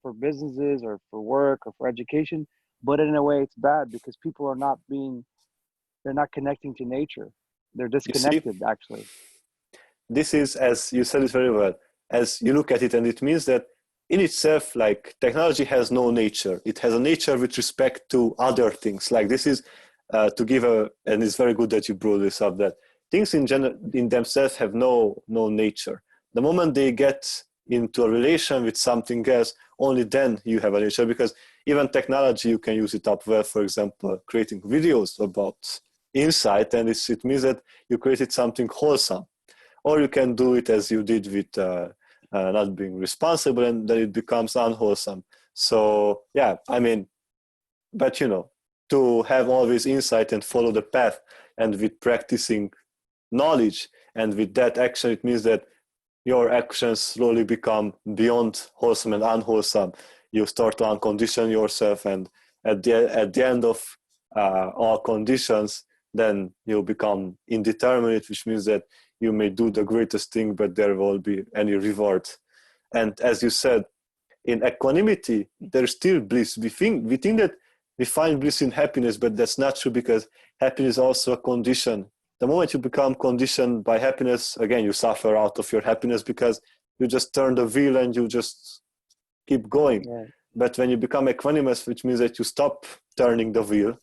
for businesses or for work or for education, but in a way it's bad because people are they're not connecting to nature. They're disconnected, actually. This is, as you said it very well, as you look at it, and it means that in itself, like, technology has no nature. It has a nature with respect to other things. Like, this is to give and it's very good that you brought this up, that things in themselves have no nature. The moment they get into a relation with something else, only then you have a nature, because even technology, you can use it up well, for example, creating videos about insight, and it means that you created something wholesome. Or you can do it as you did with not being responsible, and then it becomes unwholesome. So, yeah, I mean, but to have always insight and follow the path, and with practicing knowledge, and with that action, it means that your actions slowly become beyond wholesome and unwholesome. you start to uncondition yourself, and at the end of all conditions, then you become indeterminate, which means that you may do the greatest thing, but there won't be any reward. And as you said, in equanimity, there's still bliss. We think that we find bliss in happiness, but that's not true, because happiness is also a condition. The moment you become conditioned by happiness, again, you suffer out of your happiness, because you just turn the wheel and you just keep going. Yeah. But when you become equanimous, which means that you stop turning the wheel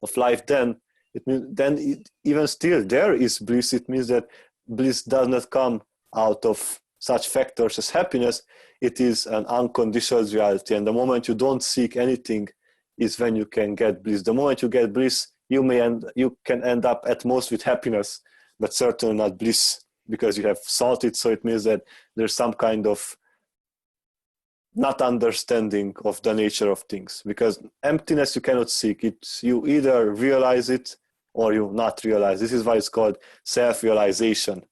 of life, then it means even still there is bliss. It means that bliss does not come out of such factors as happiness. It is an unconditional reality, and the moment you don't seek anything is when you can get bliss. The moment you get bliss, you can end up at most with happiness, but certainly not bliss, because you have sought it. So it means that there's some kind of not understanding of the nature of things, because emptiness you cannot seek. You either realize it or you not realize. This is why it's called self-realization.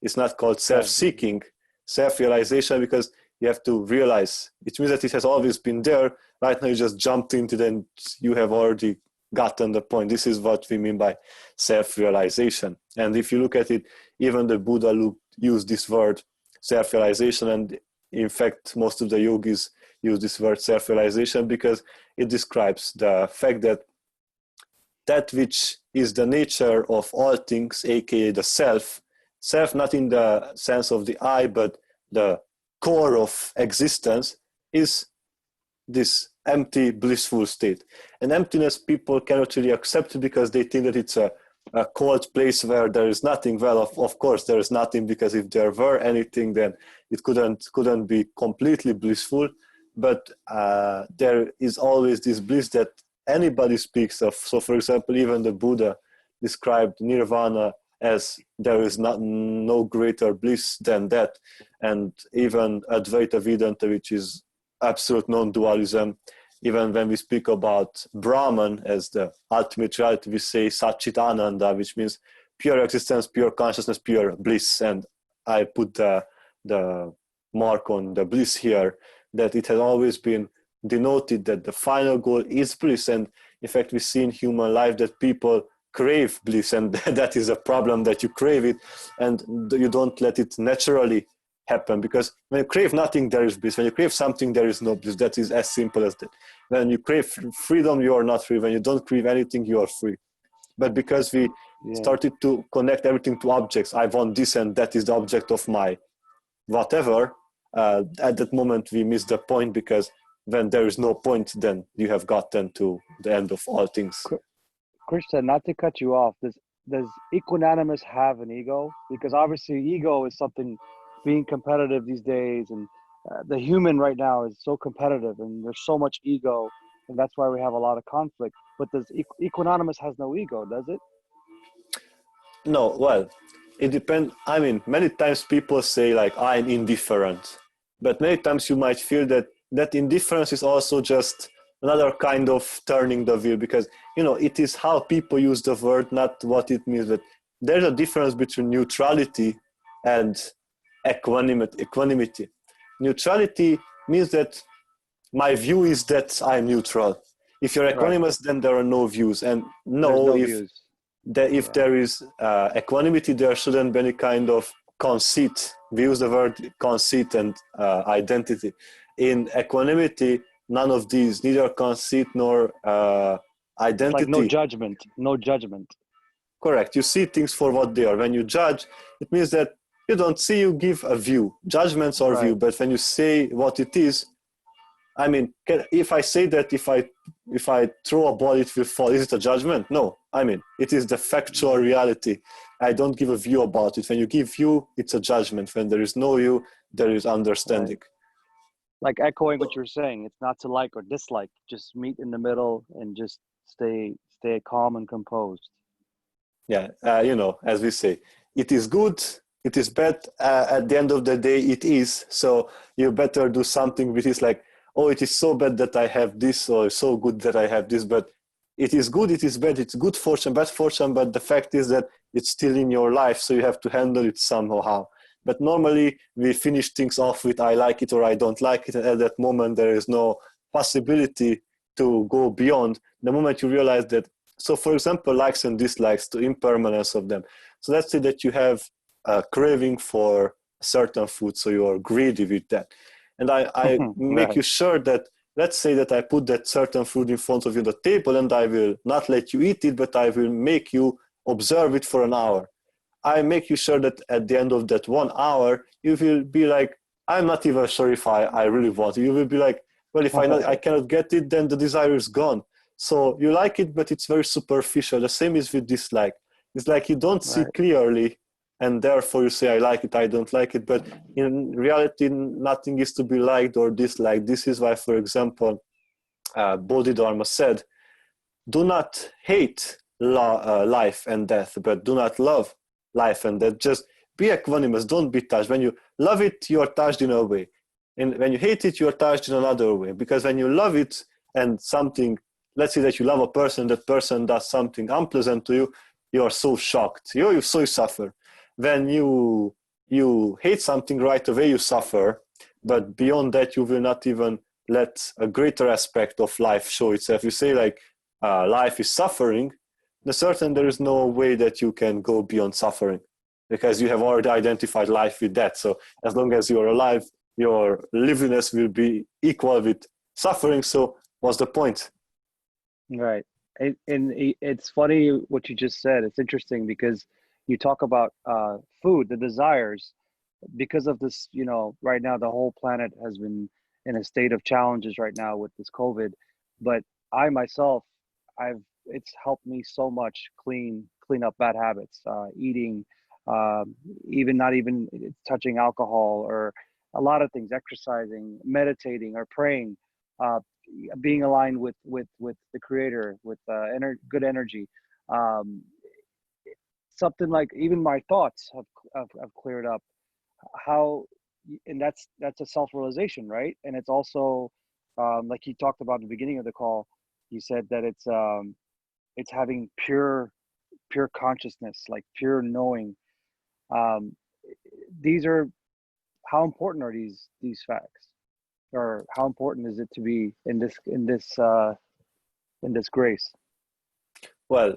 It's not called self-seeking. Self-realization, because you have to realize. It means that it has always been there. Right now you just jumped into it and you have already gotten the point. This is what we mean by self-realization. And if you look at it, even the Buddha used this word self-realization, and in fact most of the yogis use this word self-realization, because it describes the fact that which is the nature of all things, aka the self not in the sense of the I, but the core of existence, is this empty, blissful state. And emptiness, people cannot really accept it, because they think that it's a cold place where there is nothing. Well, of course there is nothing, because if there were anything, then it couldn't be completely blissful. But there is always this bliss that anybody speaks of. So for example, even the Buddha described Nirvana as there is no greater bliss than that. And even Advaita Vedanta, which is absolute non-dualism, even when we speak about Brahman as the ultimate reality, we say Satchitananda, which means pure existence, pure consciousness, pure bliss. And I put the mark on the bliss here, that it has always been denoted that the final goal is bliss. And in fact, we see in human life that people crave bliss, and that is a problem, that you crave it and you don't let it naturally happen. Because when you crave nothing, there is bliss. When you crave something, there is no bliss. That is as simple as that. When you crave freedom, you are not free. When you don't crave anything, you are free. But because we started to connect everything to objects, I want this and that is the object of my whatever, at that moment we miss the point, because when there is no point, then you have gotten to the end of all things. Krishna, not to cut you off, does equanimous have an ego? Because obviously ego is something, being competitive these days, and the human right now is so competitive, and there's so much ego, and that's why we have a lot of conflict. But does equanimous has no ego, does it? No, well, it depends. I mean, many times people say like, I'm indifferent, but many times you might feel that indifference is also just another kind of turning the wheel, because it is how people use the word, not what it means. But there's a difference between neutrality and equanimity. Neutrality means that my view is that I'm neutral. If you're equanimous, then there are no views. And if there is equanimity, there shouldn't be any kind of conceit. We use the word conceit and identity. In equanimity, none of these, neither conceit nor identity. Like no judgment. Correct. You see things for what they are. When you judge, it means that you don't see, you give a view. Judgments are view, but when you say what it is, I mean, if I say that if I throw a ball, it will fall, is it a judgment? No. I mean, it is the factual reality. I don't give a view about it. When you give view, it's a judgment. When there is no view, there is understanding. Like echoing what you're saying, it's not to like or dislike, just meet in the middle and just stay calm and composed. Yeah, as we say, it is good, it is bad, at the end of the day it is, so you better do something which is like, oh, it is so bad that I have this, or so good that I have this. But it is good, it is bad, it's good fortune, bad fortune, but the fact is that it's still in your life, so you have to handle it somehow. But normally we finish things off with I like it or I don't like it, and at that moment there is no possibility to go beyond. The moment you realize that, so for example, likes and dislikes, the impermanence of them. So let's say that you have a craving for certain food, so you are greedy with that. And I make Right. you sure that, let's say that I put that certain food in front of you on the table, and I will not let you eat it, but I will make you observe it for an hour. I make you sure that at the end of that 1 hour, you will be like, I'm not even sure if I really want it. You will be like, well, if I cannot get it, then the desire is gone. So you like it, but it's very superficial. The same is with dislike. It's like you don't see Right. clearly, and therefore you say, I like it, I don't like it. But in reality, nothing is to be liked or disliked. This is why, for example, Bodhidharma said, do not hate life and death, but do not love life and death. Just be equanimous, don't be touched. When you love it, you are touched in a way. And when you hate it, you are touched in another way. Because when you love it and something, let's say that you love a person, that person does something unpleasant to you, you are so shocked. You suffer. When you hate something right away, you suffer. But beyond that, you will not even let a greater aspect of life show itself. You say like, life is suffering, there is no way that you can go beyond suffering, because you have already identified life with that. So as long as you are alive, your livingness will be equal with suffering. So what's the point? Right. It's funny what you just said. It's interesting because you talk about food, the desires, because of this, right now the whole planet has been in a state of challenges right now with this COVID. But I myself, it's helped me so much clean up bad habits, eating, even not even touching alcohol, or a lot of things, exercising, meditating, or praying, being aligned with the creator, with good energy. Um, Something like even my thoughts have cleared up. How, and that's a self-realization, right? And it's also, like you talked about at the beginning of the call, you said that it's having pure consciousness, like pure knowing. um, these are, how important are these facts, or how important is it to be in this grace? Well,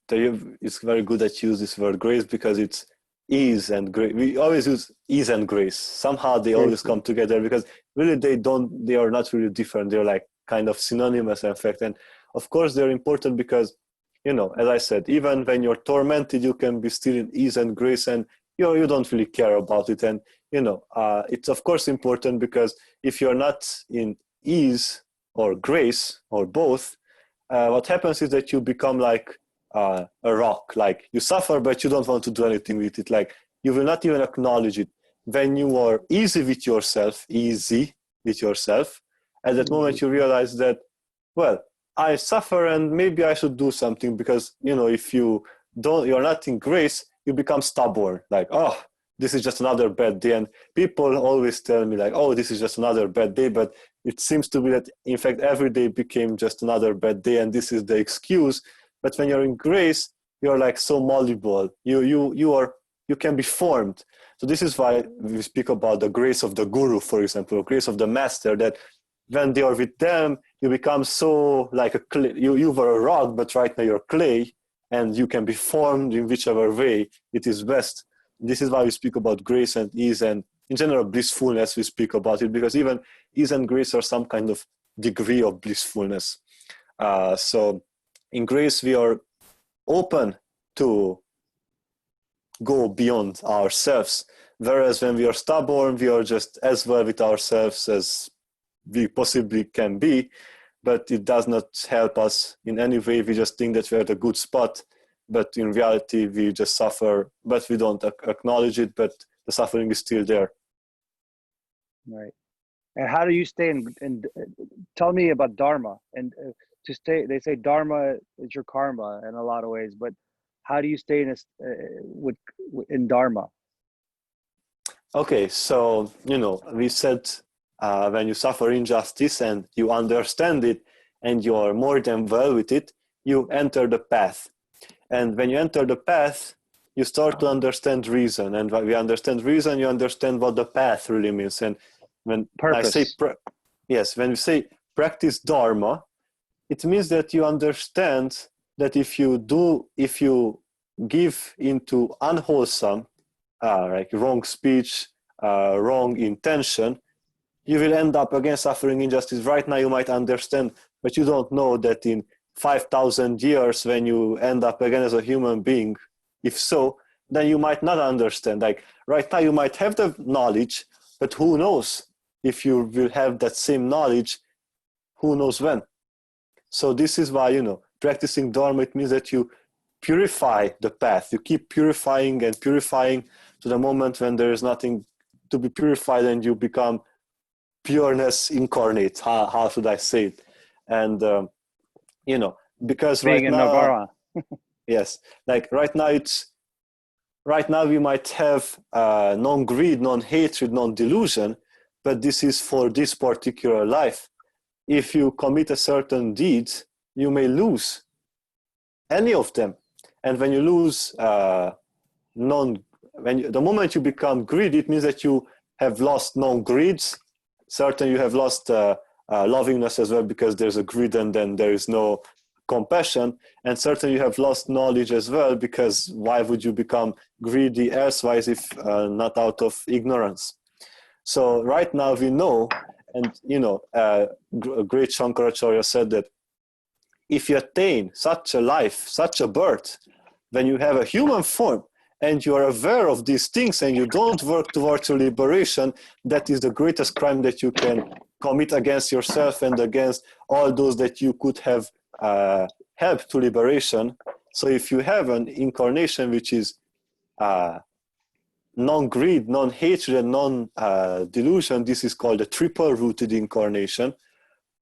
it's very good that you use this word grace, because it's ease and grace. We always use ease and grace. Somehow they Grace, always come together, because really they are not really different. They're like kind of synonymous, in fact. And of course they're important because, as I said, even when you're tormented, you can be still in ease and grace, and you don't really care about it. And it's of course important, because if you're not in ease or grace or both, what happens is that you become like a rock. Like you suffer, but you don't want to do anything with it. Like you will not even acknowledge it. When you are easy with yourself, at that moment you realize that, well, I suffer and maybe I should do something, because if you're not in grace, you become stubborn. Like, oh, this is just another bad day. And people always tell me like, oh, this is just another bad day. But it seems to be that, in fact, every day became just another bad day, and this is the excuse. But when you're in grace, you're like so malleable. You can be formed. So this is why we speak about the grace of the guru, for example, or grace of the master, that when they are with them, you become so like a clay. You were a rock, but right now you're clay, and you can be formed in whichever way it is best. This is why we speak about grace and ease, and in general blissfulness. We speak about it because even ease and grace are some kind of degree of blissfulness. So in grace we are open to go beyond ourselves, whereas when we are stubborn, we are just as well with ourselves as we possibly can be, but it does not help us in any way. We just think that we're at a good spot, but in reality we just suffer, but we don't acknowledge it, but the suffering is still there. Right. And how do you stay in tell me about dharma, and to stay, they say dharma is your karma in a lot of ways, but how do you stay in dharma? Okay, so we said, when you suffer injustice and you understand it and you are more than well with it, you enter the path. And when you enter the path, you start to understand reason. And when we understand reason, you understand what the path really means. And when Purpose. I say, when we say practice Dharma, it means that you understand that if you give into unwholesome, like wrong speech, wrong intention, you will end up again suffering injustice. Right now you might understand, but you don't know that in 5,000 years when you end up again as a human being, if so, then you might not understand. Like right now you might have the knowledge, but who knows if you will have that same knowledge, who knows when. So this is why, practicing Dharma, it means that you purify the path. You keep purifying and purifying to the moment when there is nothing to be purified and you become pureness incarnate. How should I say it? And, because Being right in now, Nirvana. yes, like right now we might have non-greed, non-hatred, non-delusion, but this is for this particular life. If you commit a certain deed, you may lose any of them. And when you lose the moment you become greedy, it means that you have lost non-greeds. Certainly you have lost lovingness as well, because there's a greed and then there is no compassion. And certainly you have lost knowledge as well, because why would you become greedy elsewise if not out of ignorance? So right now we know, and great Shankaracharya said that if you attain such a life, such a birth, when you have a human form and you are aware of these things and you don't work towards your liberation, that is the greatest crime that you can commit against yourself and against all those that you could have helped to liberation. So if you have an incarnation which is non-greed, non-hatred, and non-delusion, this is called a triple-rooted incarnation.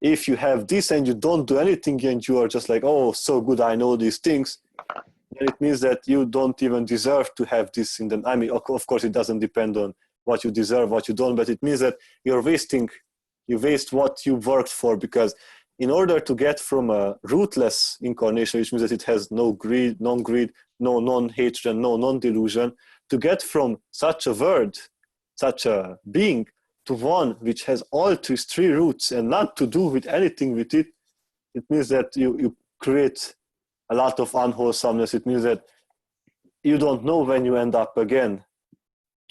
If you have this and you don't do anything and you are just like, oh, so good, I know these things, then it means that you don't even deserve to have this in them. I mean, of course, it doesn't depend on what you deserve, what you don't, but it means that you waste what you worked for, because in order to get from a rootless incarnation, which means that it has no greed, non-greed, no non-hatred, and no non-delusion, to get from such a word, such a being, to one which has all these three roots and not to do with anything with it, it means that you create a lot of unwholesomeness. It means that you don't know when you end up again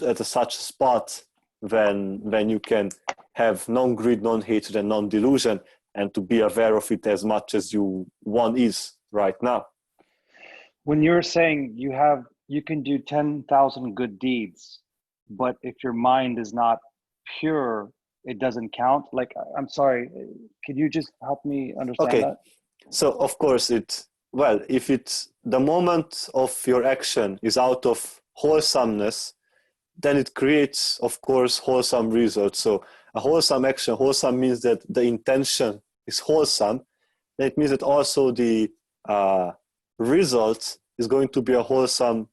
at such a spot when you can have non-greed, non-hatred, and non-delusion, and to be aware of it as much as one is right now. When you're saying you can do 10,000 good deeds, but if your mind is not pure, it doesn't count. Like, I'm sorry, could you just help me understand that? So of course if it's the moment of your action is out of wholesomeness, then it creates, of course, wholesome results. So a wholesome action, wholesome means that the intention is wholesome. Then it means that also the result is going to be a wholesome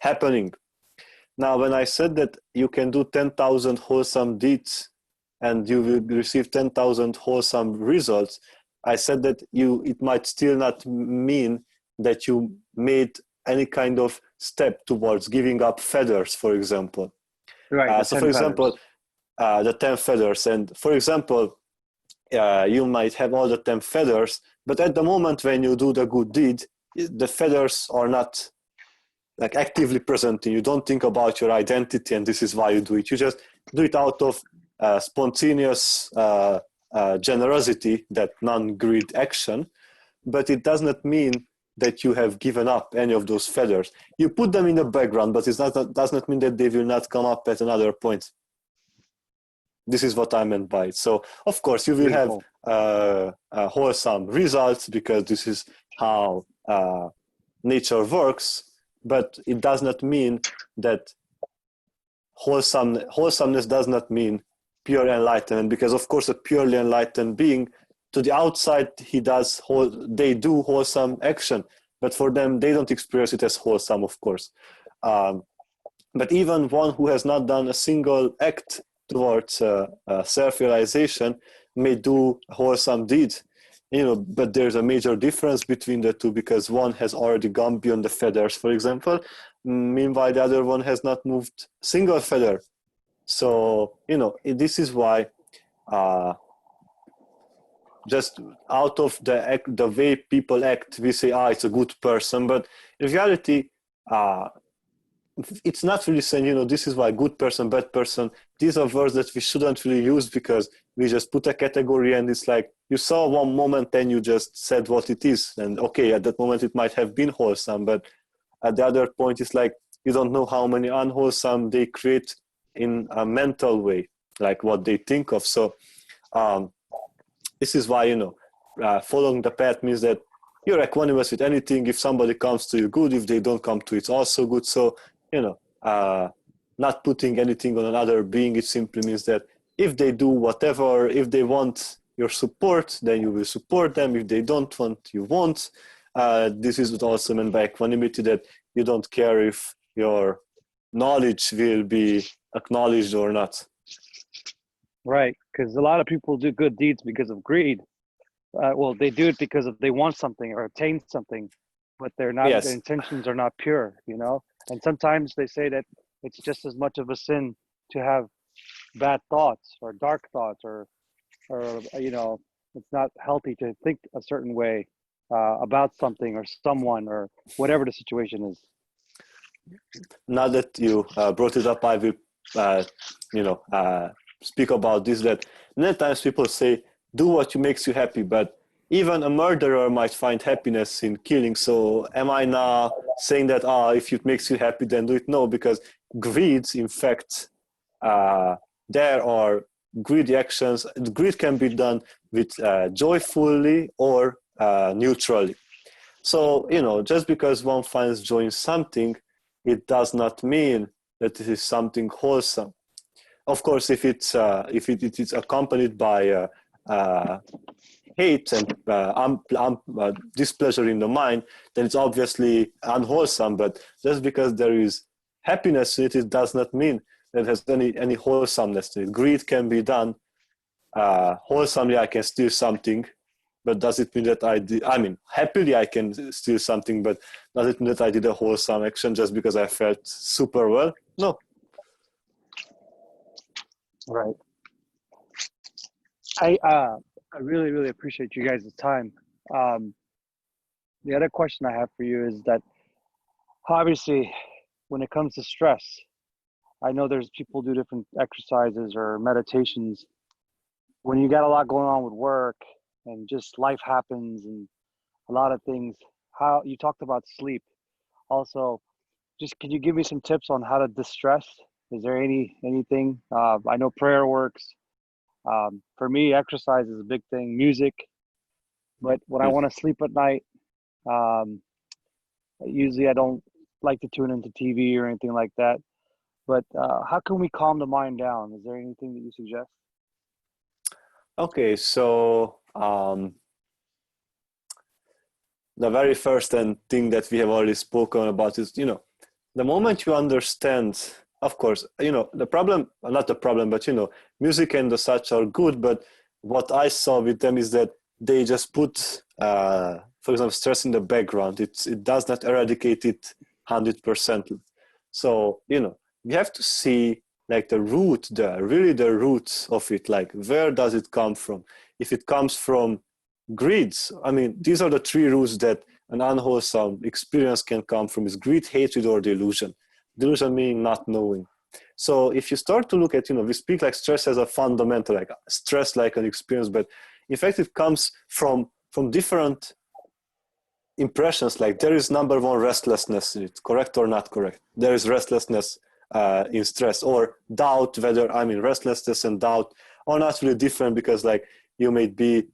happening. Now, when I said that you can do 10,000 wholesome deeds and you will receive 10,000 wholesome results, I said that it might still not mean that you made any kind of step towards giving up feathers, for example. Right. So, for example, the 10 feathers. And for example, you might have all the 10 feathers, but at the moment when you do the good deed, the feathers are not like actively present. You don't think about your identity and this is why you do it. You just do it out of spontaneous generosity, that non-greed action, but it does not mean that you have given up any of those feathers. You put them in the background, but it does not mean that they will not come up at another point. This is what I meant by it. So, of course, you will have wholesome results, because this is how nature works, but it does not mean that wholesomeness does not mean pure enlightenment, because, of course, a purely enlightened being, to the outside, they do wholesome action, but for them, they don't experience it as wholesome, of course. But even one who has not done a single act towards self-realization may do a wholesome deed. but there's a major difference between the two, because one has already gone beyond the feathers, for example. Meanwhile, the other one has not moved a single feather. So, this is why just out of the way people act, we say, it's a good person. But in reality, it's not really saying, this is why good person, bad person. These are words that we shouldn't really use, because we just put a category, and it's like you saw one moment and you just said what it is. And okay, at that moment it might have been wholesome, but at the other point, it's like you don't know how many unwholesome they create in a mental way, like what they think of. So this is why, following the path means that you're equanimous with anything. If somebody comes to you, good. If they don't come to you, it's also good. So, not putting anything on another being, it simply means that if they do whatever, if they want your support, then you will support them. If they don't want, you won't. This is what also meant by equanimity, that you don't care if your knowledge will be acknowledged or not. Right, because a lot of people do good deeds because of greed. Well, they do it because they want something or obtain something, but they're not. Yes. Their intentions are not pure, And sometimes they say that it's just as much of a sin to have bad thoughts or dark thoughts, or it's not healthy to think a certain way about something or someone or whatever the situation is. Now that you brought it up, I will, speak about this, that many times people say, do what makes you happy, but even a murderer might find happiness in killing. So am I now saying that, if it makes you happy, then do it? No, because greed, in fact, there are greedy actions. Greed can be done with joyfully or neutrally. So, just because one finds joy in something, it does not mean that it is something wholesome. Of course, if it is accompanied by hate and displeasure in the mind, then it's obviously unwholesome. But just because there is happiness in it, it does not mean that it has any wholesomeness in it. Greed can be done wholesomely. I can steal something, but does it mean that happily I can steal something, but does it mean that I did a wholesome action just because I felt super well? No. Right. I really, really appreciate you guys' time. The other question I have for you is that, obviously, when it comes to stress, I know there's people do different exercises or meditations. When you got a lot going on with work and just life happens and a lot of things, how you talked about sleep. Also, just could you give me some tips on how to distress? Is there anything? I know prayer works. For me, exercise is a big thing, music. But when I want to sleep at night, usually I don't like to tune into TV or anything like that. But how can we calm the mind down? Is there anything that you suggest? Okay, so the very first thing that we have already spoken about is, the moment you understand, of course, the problem, not the problem, but, music and the such are good, but what I saw with them is that they just put, for example, stress in the background. It does not eradicate it 100%. So, we have to see like the roots of it, like where does it come from? If it comes from greeds, these are the three roots that an unwholesome experience can come from: is greed, hatred, or delusion. Delusion meaning not knowing. So if you start to look at, we speak like stress as a fundamental, like stress like an experience, but in fact it comes from different impressions. Like there is number one, restlessness in it, correct or not correct? There is restlessness in stress, or doubt, whether restlessness and doubt are not really different, because like you may be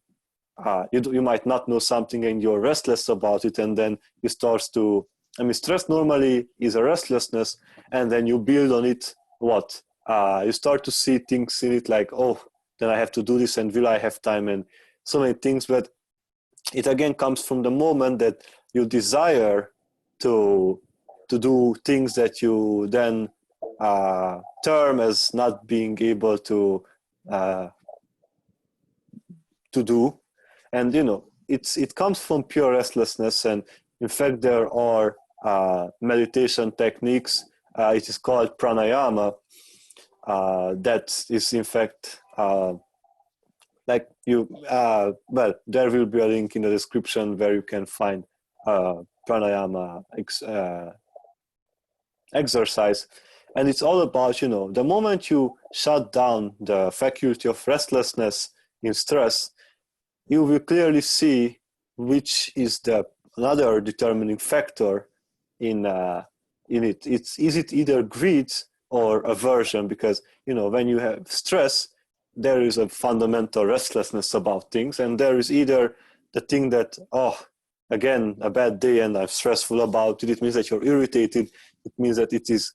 you might not know something and you're restless about it, and then you start to stress normally is a restlessness, and then you build on it you start to see things in it like, then I have to do this, and will I have time, and so many things. But it again comes from the moment that you desire to do things that you then term as not being able to do. And it comes from pure restlessness. And in fact, there are meditation techniques. It is called pranayama. That is in fact like you. Well, there will be a link in the description where you can find pranayama exercise. And it's all about, you know, the moment you shut down the faculty of restlessness in stress, you will clearly see which is the another determining factor in it. Is it either greed or aversion? Because, you know, when you have stress, there is a fundamental restlessness about things, and there is either the thing that, oh, again, a bad day and I'm stressful about it. It means that you're irritated. It means that it is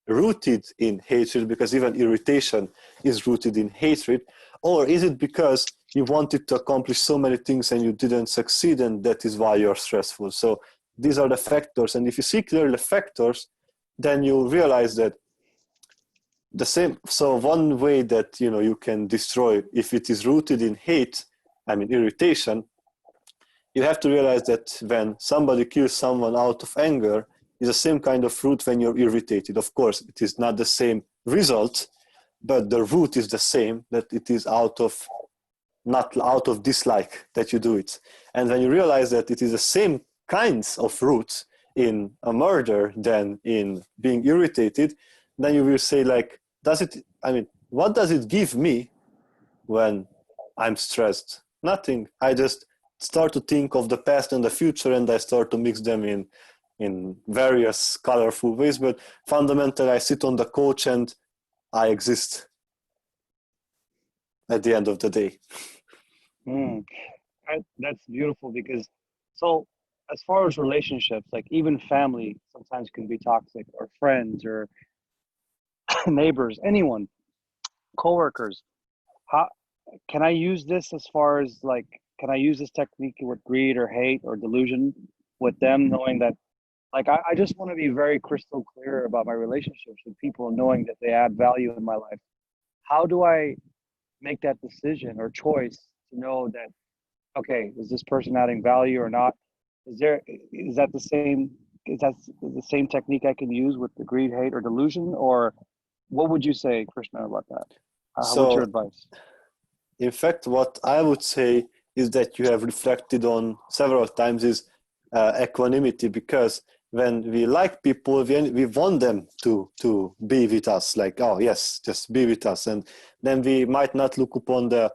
rooted in hatred, because even irritation is rooted in hatred. Or is it because you wanted to accomplish so many things and you didn't succeed, and that is why you're stressful? So these are the factors. And if you see clearly the factors, then you realize that the same. So one way that, you know, you can destroy, if it is rooted in hate, I mean irritation, you have to realize that when somebody kills someone out of anger, is the same kind of root when you're irritated. Of course, it is not the same result, but the root is the same, that it is not out of dislike that you do it. And when you realize that it is the same kinds of roots in a murder than in being irritated, then you will say, like, what does it give me when I'm stressed? Nothing. I just start to think of the past and the future, and I start to mix them in various colorful ways, but fundamentally I sit on the couch and I exist at the end of the day. That's beautiful, because so as far as relationships, like even family sometimes can be toxic, or friends, or neighbors, anyone, coworkers. How can I use this as far as, like, can I use this technique with greed or hate or delusion with them, knowing that, like, I just want to be very crystal clear about my relationships with people, knowing that they add value in my life. How do I make that decision or choice to know that, okay, is this person adding value or not? Is that the same technique I can use with the greed, hate, or delusion? Or what would you say, Krishna, about that? What's your advice? In fact, what I would say is that you have reflected on several times is equanimity, because when we like people, we want them to be with us, like, oh yes, just be with us. And then we might not look upon the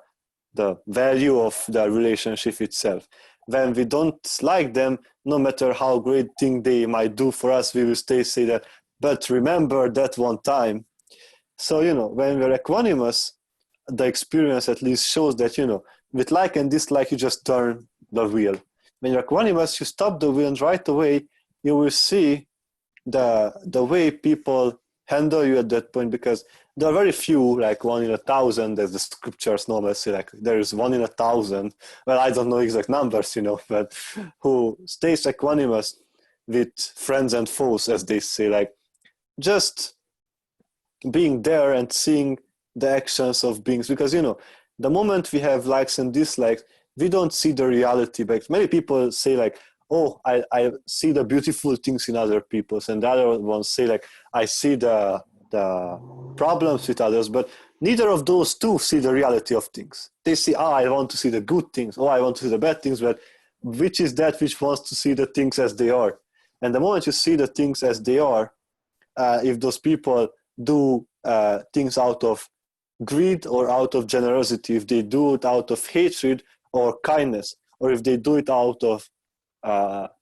value of the relationship itself. When we don't like them, no matter how great thing they might do for us, we will say that, but remember that one time. So, you know, when we're equanimous, the experience at least shows that, you know, with like and dislike, you just turn the wheel. When you're equanimous, you stop the wheel, and right away you will see the way people handle you at that point, because there are very few, like 1 in 1,000, as the scriptures normally say, like there is 1 in 1,000. Well, I don't know exact numbers, you know, but who stays equanimous with friends and foes, as they say, like just being there and seeing the actions of beings. Because, you know, the moment we have likes and dislikes, we don't see the reality. But many people say, like, oh, I see the beautiful things in other people, and the other ones say, like, I see the problems with others, but neither of those two see the reality of things. They see, I want to see the good things, I want to see the bad things, but which is that which wants to see the things as they are? And the moment you see the things as they are, if those people do things out of greed or out of generosity, if they do it out of hatred or kindness, or if they do it out of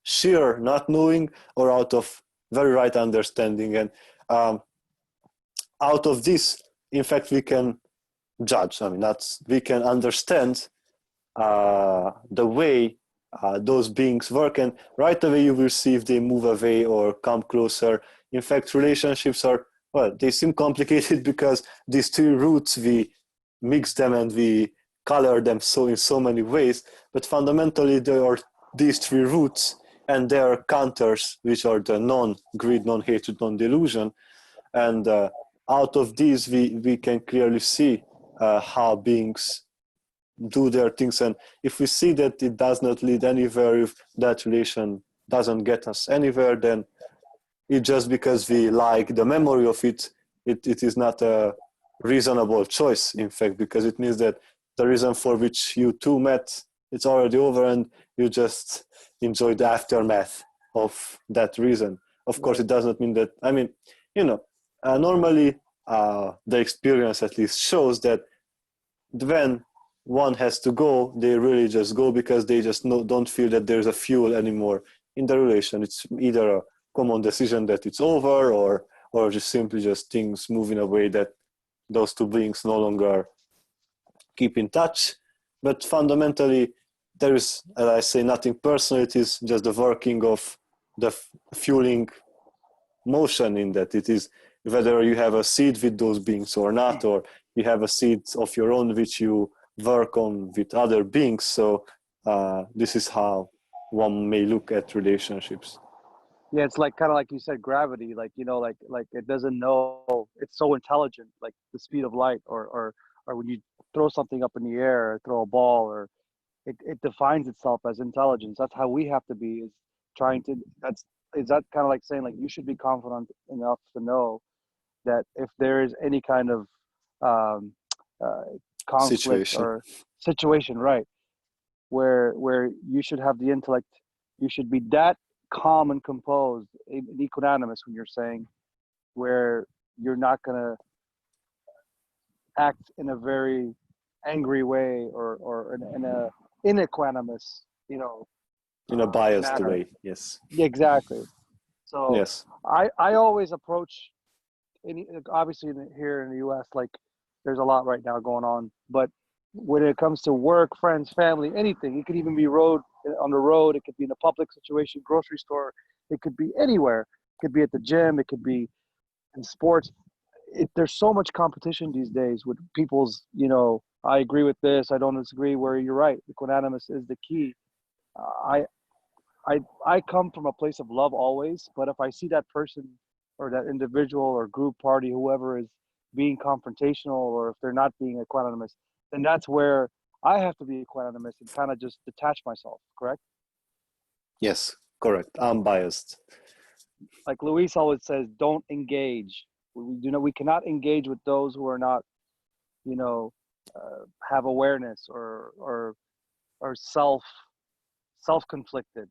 sheer not knowing or out of very right understanding, and out of this, in fact, we can judge. I mean, we can understand the way those beings work, and right away you will see if they move away or come closer. In fact, relationships are, well, they seem complicated because these three roots, we mix them and we color them in so many ways, but fundamentally there are these three roots, and there are counters, which are the non-greed, non-hatred, non-delusion, and out of these we can clearly see how beings do their things. And if we see that it does not lead anywhere, if that relation doesn't get us anywhere, then it's just because we like the memory of it, it is not a reasonable choice, in fact, because it means that the reason for which you two met, it's already over, and you just enjoy the aftermath of that reason. Of course, it does not mean that, I mean, normally the experience at least shows that when one has to go, they really just go because they just don't feel that there's a fuel anymore in the relation. It's either a common decision that it's over, or just simply just things move in a way that those two beings no longer keep in touch. But fundamentally, there is, as I say, nothing personal. It is just the working of the fueling motion in that. It is whether you have a seed with those beings or not, or you have a seed of your own which you work on with other beings. So this is how one may look at relationships. Yeah, it's like kind of like you said, gravity. Like like it doesn't know. It's so intelligent, like the speed of light, or when you throw something up in the air, or throw a ball, or it defines itself as intelligence. That's how we have to be. Is trying to. Is that kind of like saying like you should be confident enough to know that if there is any kind of conflict or situation, right, where you should have the intellect, you should be that calm and composed and equanimous when you're saying, where you're not going to act in a very angry way or in a inequanimous, in a biased manner. way. Yes, Exactly. So yes, I always approach obviously here in the US, like there's a lot right now going on, but when it comes to work, friends, family, anything, it could even be on the road, it could be in a public situation, grocery store, it could be anywhere, it could be at the gym, it could be in sports. There's so much competition these days with people's, I agree with this, I don't disagree, where you're right, equanimous is the key. I come from a place of love always, but if I see that person or that individual or group, party, whoever is being confrontational, or if they're not being equanimous, then that's where I have to be equanimous and kind of just detach myself, correct? yes, correct. I'm biased. Like Luis always says, don't engage. We cannot engage with those who are not, have awareness or self-conflicted.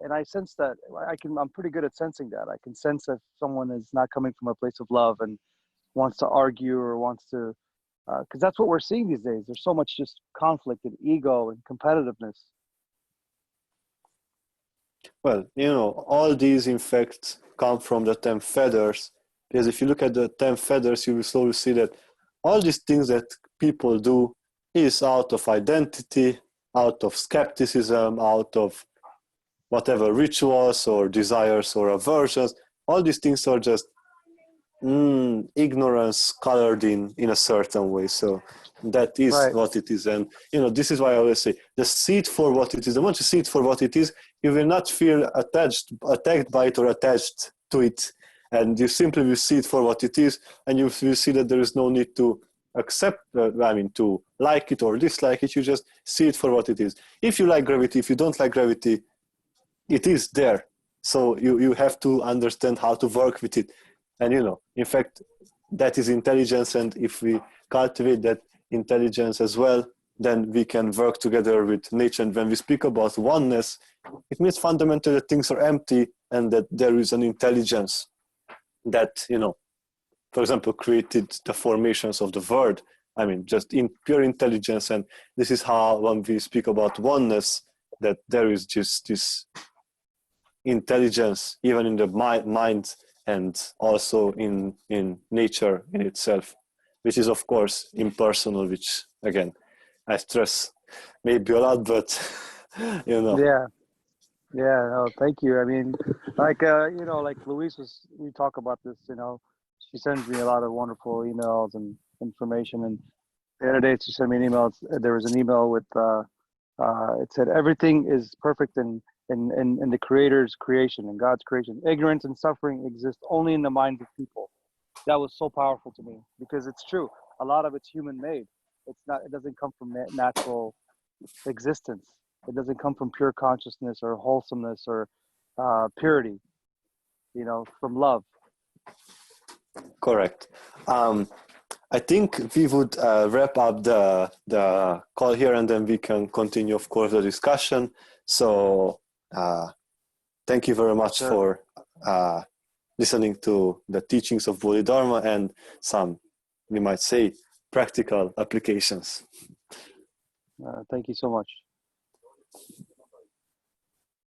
And I sense that I'm pretty good at sensing that. I can sense if someone is not coming from a place of love and wants to argue or wants to, because that's what we're seeing these days. There's so much just conflict and ego and competitiveness. Well, all these in fact come from the 10 feathers, because if you look at the 10 feathers, you will slowly see that all these things that people do is out of identity, out of skepticism, out of whatever rituals or desires or aversions. All these things are just ignorance colored in a certain way. So that is Right. what it is. And this is why I always say, the seed for what it is, the moment you see it for what it is, you will not feel attacked by it or attached to it. And you simply will see it for what it is, and you will see that there is no need to accept, to like it or dislike it. You just see it for what it is. If you like gravity, if you don't like gravity, it is there. So you have to understand how to work with it. And in fact, that is intelligence. And if we cultivate that intelligence as well, then we can work together with nature. And when we speak about oneness, it means fundamentally that things are empty and that there is an intelligence that, for example, created the formations of the world. Just in pure intelligence. And this is how, when we speak about oneness, that there is just this intelligence, even in the mind and also in nature in itself, which is of course impersonal, which again I stress maybe a lot, but Yeah. No, thank you. Like Luis we talk about this, she sends me a lot of wonderful emails and information. And the other day she sent me an email. There was an email with, it said, everything is perfect in the Creator's creation and God's creation. Ignorance and suffering exist only in the minds of people. That was so powerful to me, because it's true. A lot of it's human made. It doesn't come from natural existence. It doesn't come from pure consciousness or wholesomeness or purity, from love. Correct. I think we would wrap up the call here, and then we can continue, of course, the discussion. So thank you very much for listening to the teachings of Bodhidharma and some, we might say, practical applications. Thank you so much.